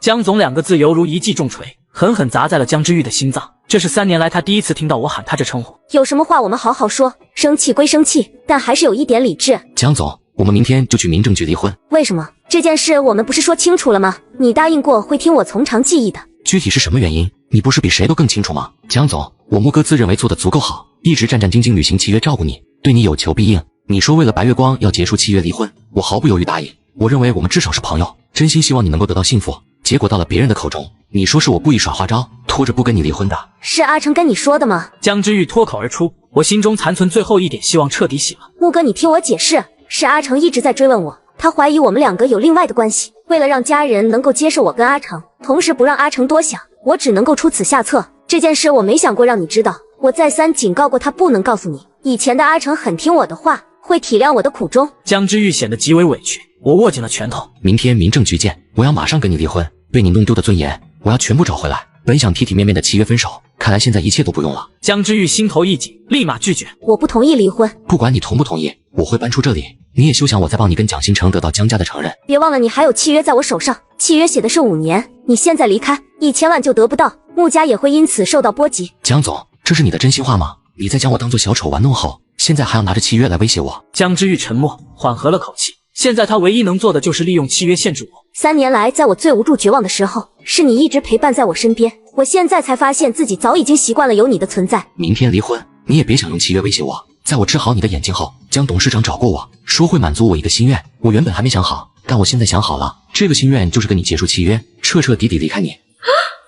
江总2个字犹如一记重锤，狠狠砸在了江之玉的心脏。这是3年来他第一次听到我喊他这称呼。有什么话我们好好说，生气归生气，但还是有一点理智。江总，我们明天就去民政局离婚。为什么？这件事我们不是说清楚了吗？你答应过会听我从长计议的。具体是什么原因？你不是比谁都更清楚吗？江总，我木哥自认为做得足够好，一直战战兢兢履行契约照顾你，对你有求必应。你说为了白月光要结束契约离婚，我毫不犹豫答应。我认为我们至少是朋友，真心希望你能够得到幸福。结果到了别人的口中，你说是我故意耍花招，拖着不跟你离婚的。是阿成跟你说的吗？江之玉脱口而出，我心中残存最后一点希望彻底熄了。木哥，你听我解释，是阿成一直在追问我，他怀疑我们2个有另外的关系。为了让家人能够接受我跟阿成，同时不让阿成多想，我只能够出此下策。这件事我没想过让你知道，我再三警告过他不能告诉你。以前的阿成很听我的话，会体谅我的苦衷。江之玉显得极为委屈，我握紧了拳头。明天民政局见，我要马上跟你离婚，被你弄丢的尊严，我要全部找回来。本想体体面面的契约分手，看来现在一切都不用了。江之玉心头一紧，立马拒绝。我不同意离婚。不管你同不同意，我会搬出这里。你也休想我再帮你跟蒋新成得到江家的承认。别忘了你还有契约在我手上，契约写的是5年，你现在离开，1000万就得不到，穆家也会因此受到波及。江总，这是你的真心话吗？你在将我当作小丑玩弄后，现在还要拿着契约来威胁我？江之玉沉默，缓和了口气。现在他唯一能做的就是利用契约限制我。3年来，在我最无助绝望的时候，是你一直陪伴在我身边。我现在才发现自己早已经习惯了有你的存在。明天离婚，你也别想用契约威胁我。在我治好你的眼睛后，江董事长找过我，说会满足我一个心愿。我原本还没想好，但我现在想好了，这个心愿就是跟你结束契约，彻彻底底离开你。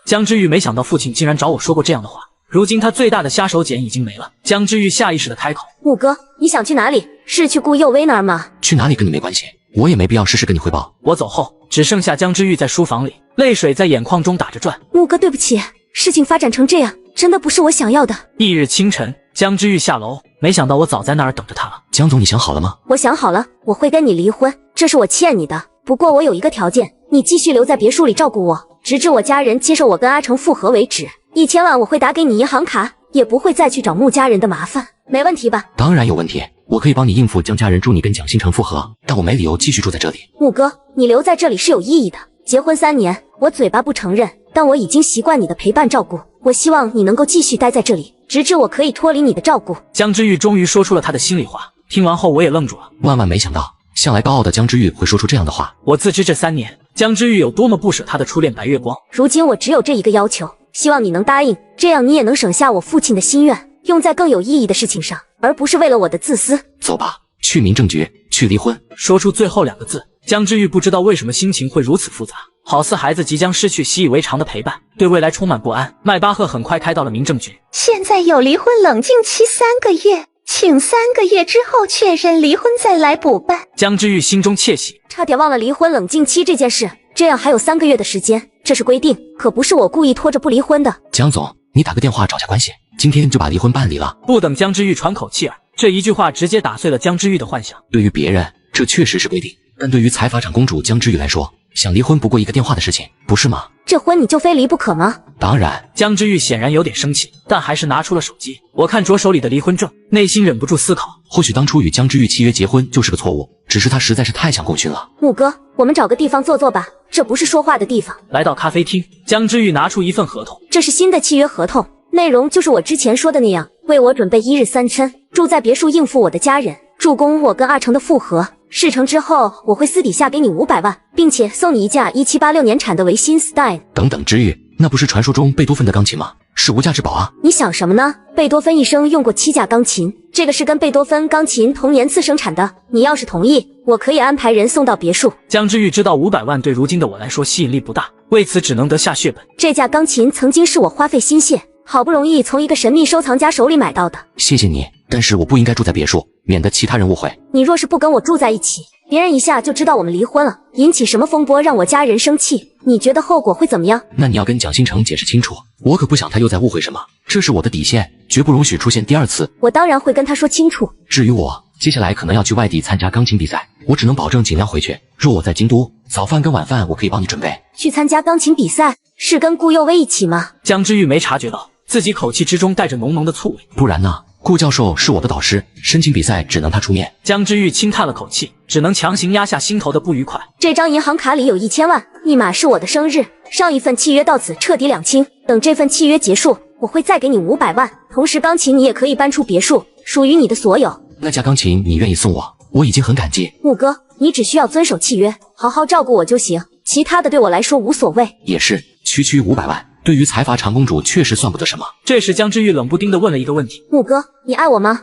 江之玉没想到父亲竟然找我说过这样的话。如今他最大的杀手锏已经没了。江之玉下意识地开口：木哥，你想去哪里？是去顾佑威那儿吗？去哪里跟你没关系，我也没必要事事跟你汇报。我走后，只剩下江之玉在书房里，泪水在眼眶中打着转。木哥，对不起，事情发展成这样，真的不是我想要的。翌日清晨，江之玉下楼，没想到我早在那儿等着他了。江总，你想好了吗？我想好了，我会跟你离婚，这是我欠你的。不过我有一个条件，你继续留在别墅里照顾我。直至我家人接受我跟阿成复合为止。1000万我会打给你银行卡，也不会再去找穆家人的麻烦，没问题吧？当然有问题，我可以帮你应付江家人助你跟蒋新成复合，但我没理由继续住在这里。穆哥，你留在这里是有意义的。结婚3年，我嘴巴不承认，但我已经习惯你的陪伴照顾。我希望你能够继续待在这里，直至我可以脱离你的照顾。江之玉终于说出了他的心里话，听完后我也愣住了。万万没想到，向来高傲的江之玉会说出这样的话。我自知这3年，江之玉有多么不舍他的初恋白月光。如今我只有这一个要求，希望你能答应，这样你也能省下我父亲的心愿，用在更有意义的事情上，而不是为了我的自私。走吧，去民政局，去离婚。说出最后2个字，江之玉不知道为什么心情会如此复杂，好似孩子即将失去习以为常的陪伴，对未来充满不安。迈巴赫很快开到了民政局。现在有离婚冷静期3个月，请3个月之后确认离婚再来补办。江之玉心中窃喜，差点忘了离婚冷静期这件事，这样还有3个月的时间，这是规定，可不是我故意拖着不离婚的。江总，你打个电话找下关系，今天就把离婚办理了。不等江之玉喘口气儿，这一句话直接打碎了江之玉的幻想。对于别人，这确实是规定，但对于财阀长公主江之玉来说，想离婚不过一个电话的事情，不是吗？这婚你就非离不可吗？当然。江之玉显然有点生气，但还是拿出了手机。我看着手里的离婚证，内心忍不住思考，或许当初与江之玉契约结婚就是个错误，只是他实在是太想共勋了。穆哥，我们找个地方坐坐吧，这不是说话的地方。来到咖啡厅，江之玉拿出一份合同，这是新的契约合同，内容就是我之前说的那样，为我准备1日3餐，住在别墅应付我的家人，助攻我跟阿成的复合。事成之后，我会私底下给你500万，并且送你一架1786年产的维新 Style。等等，之玉，那不是传说中贝多芬的钢琴吗？是无价之宝啊！你想什么呢？贝多芬一生用过7架钢琴，这个是跟贝多芬钢琴同年次生产的。你要是同意，我可以安排人送到别墅。江之玉知道500万对如今的我来说吸引力不大，为此只能得下血本。这架钢琴曾经是我花费心血，好不容易从一个神秘收藏家手里买到的。谢谢你，但是我不应该住在别墅，免得其他人误会。你若是不跟我住在一起，别人一下就知道我们离婚了，引起什么风波让我家人生气，你觉得后果会怎么样？那你要跟蒋新成解释清楚，我可不想他又在误会什么，这是我的底线，绝不容许出现第2次。我当然会跟他说清楚。至于我，接下来可能要去外地参加钢琴比赛，我只能保证尽量回去。若我在京都，早饭跟晚饭我可以帮你准备。去参加钢琴比赛是跟顾佑威一起吗？江之玉没察觉到自己口气之中带着浓浓的醋味。不然呢？顾教授是我的导师，申请比赛只能他出面。江之玉轻叹了口气，只能强行压下心头的不愉快。这张银行卡里有1000万，密码是我的生日，上一份契约到此彻底两清。等这份契约结束，我会再给你500万，同时钢琴你也可以搬出别墅，属于你的所有。那架钢琴你愿意送我，我已经很感激。穆哥，你只需要遵守契约，好好照顾我就行，其他的对我来说无所谓。也是，区区500万。对于财阀长公主确实算不得什么。这时江之玉冷不丁地问了一个问题：穆哥，你爱我吗？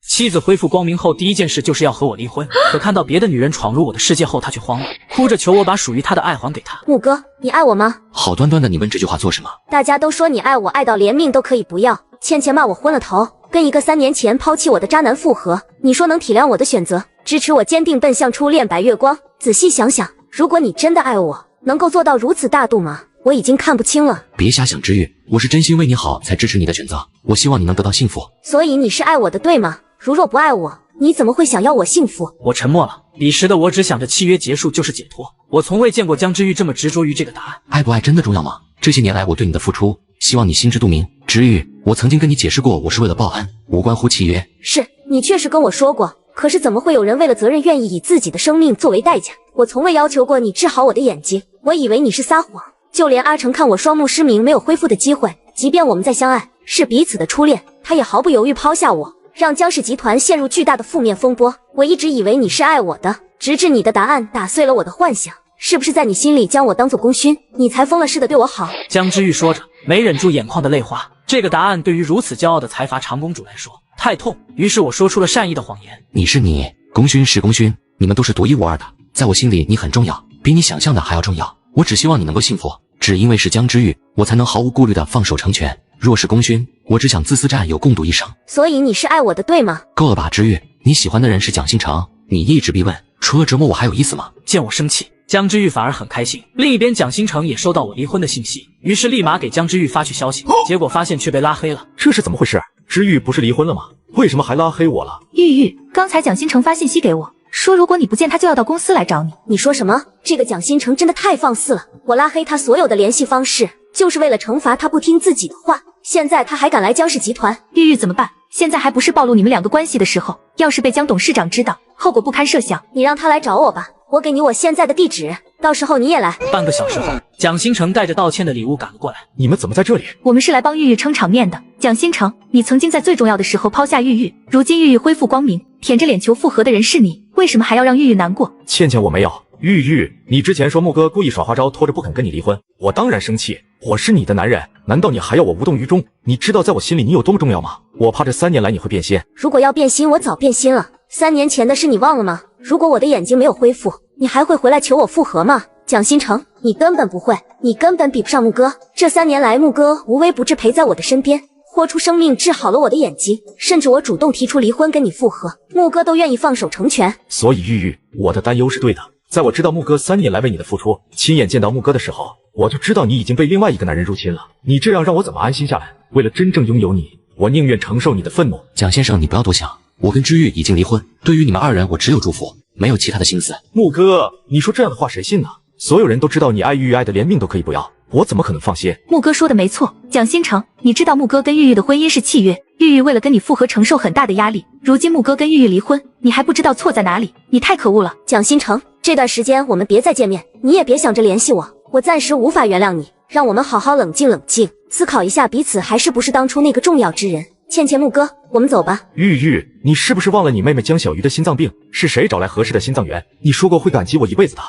妻子恢复光明后，第一件事就是要和我离婚。可看到别的女人闯入我的世界后，她却慌了，哭着求我把属于她的爱还给她。穆哥，你爱我吗？好端端的，你问这句话做什么？大家都说你爱我，爱到连命都可以不要。倩倩骂我昏了头，跟一个3年前抛弃我的渣男复合。你说能体谅我的选择，支持我坚定奔向初恋白月光。仔细想想，如果你真的爱我，能够做到如此大度吗？我已经看不清了。别瞎想之玉，我是真心为你好才支持你的选择，我希望你能得到幸福。所以你是爱我的对吗？如若不爱我，你怎么会想要我幸福？我沉默了，彼时的我只想着契约结束就是解脱，我从未见过江之玉这么执着于这个答案。爱不爱真的重要吗？这些年来我对你的付出，希望你心知肚明。之玉，我曾经跟你解释过，我是为了报恩，无关乎契约。是，你确实跟我说过，可是怎么会有人为了责任愿意以自己的生命作为代价？我从未要求过你治好我的眼睛，我以为你是撒谎。就连阿成看我双目失明没有恢复的机会，即便我们再相爱，是彼此的初恋，他也毫不犹豫抛下我，让江氏集团陷入巨大的负面风波。我一直以为你是爱我的，直至你的答案打碎了我的幻想。是不是在你心里将我当作功勋，你才疯了似的对我好？江之玉说着，没忍住眼眶的泪花。这个答案对于如此骄傲的财阀长公主来说太痛，于是我说出了善意的谎言。你是你，功勋是功勋，你们都是独一无二的，在我心里你很重要，比你想象的还要重要。我只希望你能够幸福，只因为是江之玉，我才能毫无顾虑的放手成全。若是功勋，我只想自私占有，共度一生。所以你是爱我的对吗？够了吧，之玉，你喜欢的人是蒋新成，你一直逼问，除了折磨我还有意思吗？见我生气，江之玉反而很开心。另一边，蒋新成也收到我离婚的信息，于是立马给江之玉发去消息，结果发现却被拉黑了。这是怎么回事？之玉不是离婚了吗？为什么还拉黑我了？玉玉，刚才蒋新成发信息给我，说如果你不见他就要到公司来找你。你说什么？这个蒋新成真的太放肆了！我拉黑他所有的联系方式，就是为了惩罚他不听自己的话。现在他还敢来江氏集团，玉玉怎么办？现在还不是暴露你们两个关系的时候，要是被江董事长知道，后果不堪设想。你让他来找我吧，我给你我现在的地址，到时候你也来。半个小时后，蒋新成带着道歉的礼物赶了过来。你们怎么在这里？我们是来帮玉玉撑场面的。蒋新成，你曾经在最重要的时候抛下玉玉，如今玉玉恢复光明，舔着脸求复合的人是你，为什么还要让玉玉难过？倩倩，我没有。玉玉，你之前说木哥故意耍花招，拖着不肯跟你离婚，我当然生气。我是你的男人，难道你还要我无动于衷？你知道在我心里你有多么重要吗？我怕这3年来你会变心。如果要变心，我早变心了。3年前的事你忘了吗？如果我的眼睛没有恢复，你还会回来求我复合吗？蒋新成，你根本不会，你根本比不上木哥。这3年来，木哥无微不至陪在我的身边，豁出生命治好了我的眼睛，甚至我主动提出离婚跟你复合，木哥都愿意放手成全。所以玉玉，我的担忧是对的。在我知道木哥3年来为你的付出，亲眼见到木哥的时候，我就知道你已经被另外一个男人入侵了。你这样让我怎么安心下来？为了真正拥有你，我宁愿承受你的愤怒。蒋先生，你不要多想，我跟知玉已经离婚，对于你们2人，我只有祝福，没有其他的心思。木哥，你说这样的话谁信呢？所有人都知道你爱玉玉爱的连命都可以不要，我怎么可能放心？木哥说的没错，蒋新成，你知道木哥跟玉玉的婚姻是契约，玉玉为了跟你复合承受很大的压力，如今木哥跟玉玉离婚，你还不知道错在哪里，你太可恶了。蒋新成，这段时间我们别再见面，你也别想着联系我，我暂时无法原谅你，让我们好好冷静冷静，思考一下彼此还是不是当初那个重要之人。倩倩，木哥，我们走吧。玉玉，你是不是忘了你妹妹江小鱼的心脏病？是谁找来合适的心脏源？你说过会感激我一辈子的。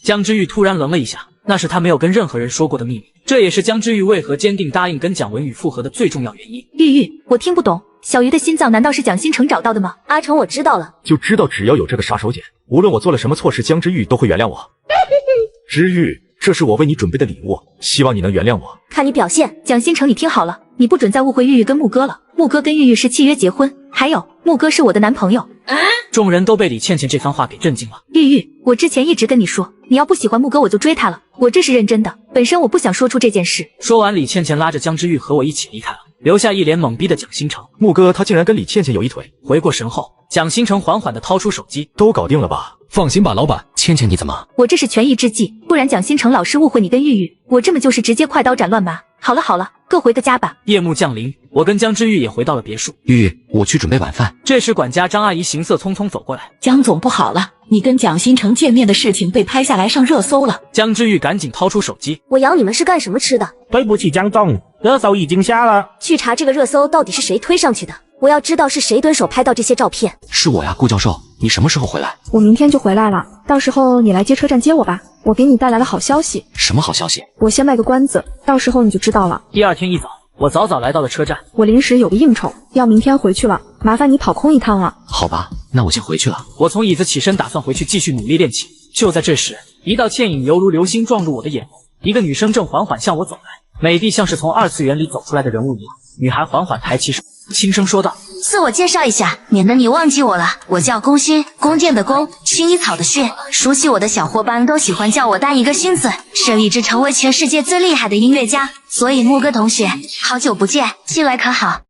江之玉突然愣了一下，那是他没有跟任何人说过的秘密，这也是江之玉为何坚定答应跟蒋文宇复合的最重要原因。玉玉，我听不懂，小鱼的心脏难道是蒋新成找到的吗？阿成，我知道了，就知道只要有这个杀手锏，无论我做了什么错事，江之玉都会原谅我。之玉，这是我为你准备的礼物，希望你能原谅我。看你表现。蒋新成，你听好了，你不准再误会玉玉跟木哥了，木哥跟玉玉是契约结婚，还有木哥是我的男朋友。众人都被李倩倩这番话给震惊了。玉玉，我之前一直跟你说，你要不喜欢木哥我就追他了，我这是认真的，本身我不想说出这件事。说完，李倩倩拉着江之玉和我一起离开了，留下一脸懵逼的蒋新成。木哥他竟然跟李倩倩有一腿。回过神后，蒋新成缓缓地掏出手机，都搞定了吧？放心吧，老板。倩倩你怎么？我这是权宜之计，不然蒋新成老是误会你跟玉玉，我这么就是直接快刀斩乱麻。好了好了，各回个家吧。夜幕降临，我跟江之玉也回到了别墅。玉玉，我去准备晚饭。这时管家张阿姨行色匆匆走过来。江总不好了，你跟蒋新成见面的事情被拍下来上热搜了。江之玉赶紧掏出手机，我养你们是干什么吃的？对不起江总，热搜已经下了。去查这个热搜到底是谁推上去的，我要知道是谁蹲手拍到这些照片。是我呀，顾教授，你什么时候回来？我明天就回来了，到时候你来接车站接我吧。我给你带来了好消息。什么好消息？我先卖个关子，到时候你就知道了。第二天一早，我早早来到了车站。我临时有个应酬，要明天回去了，麻烦你跑空一趟了。好吧，那我先回去了。我从椅子起身，打算回去继续努力练琴。就在这时，一道倩影犹如流星撞入我的眼眸，一个女生正缓缓向我走来，美丽像是从2次元里走出来的人物一样。女孩缓缓抬起手，轻声说道：“自我介绍一下，免得你忘记我了。我叫龚勋，弓箭的弓，薰衣草的薰。熟悉我的小伙伴都喜欢叫我单一个勋字，是立志成为全世界最厉害的音乐家。所以木哥同学，好久不见，近来可好？”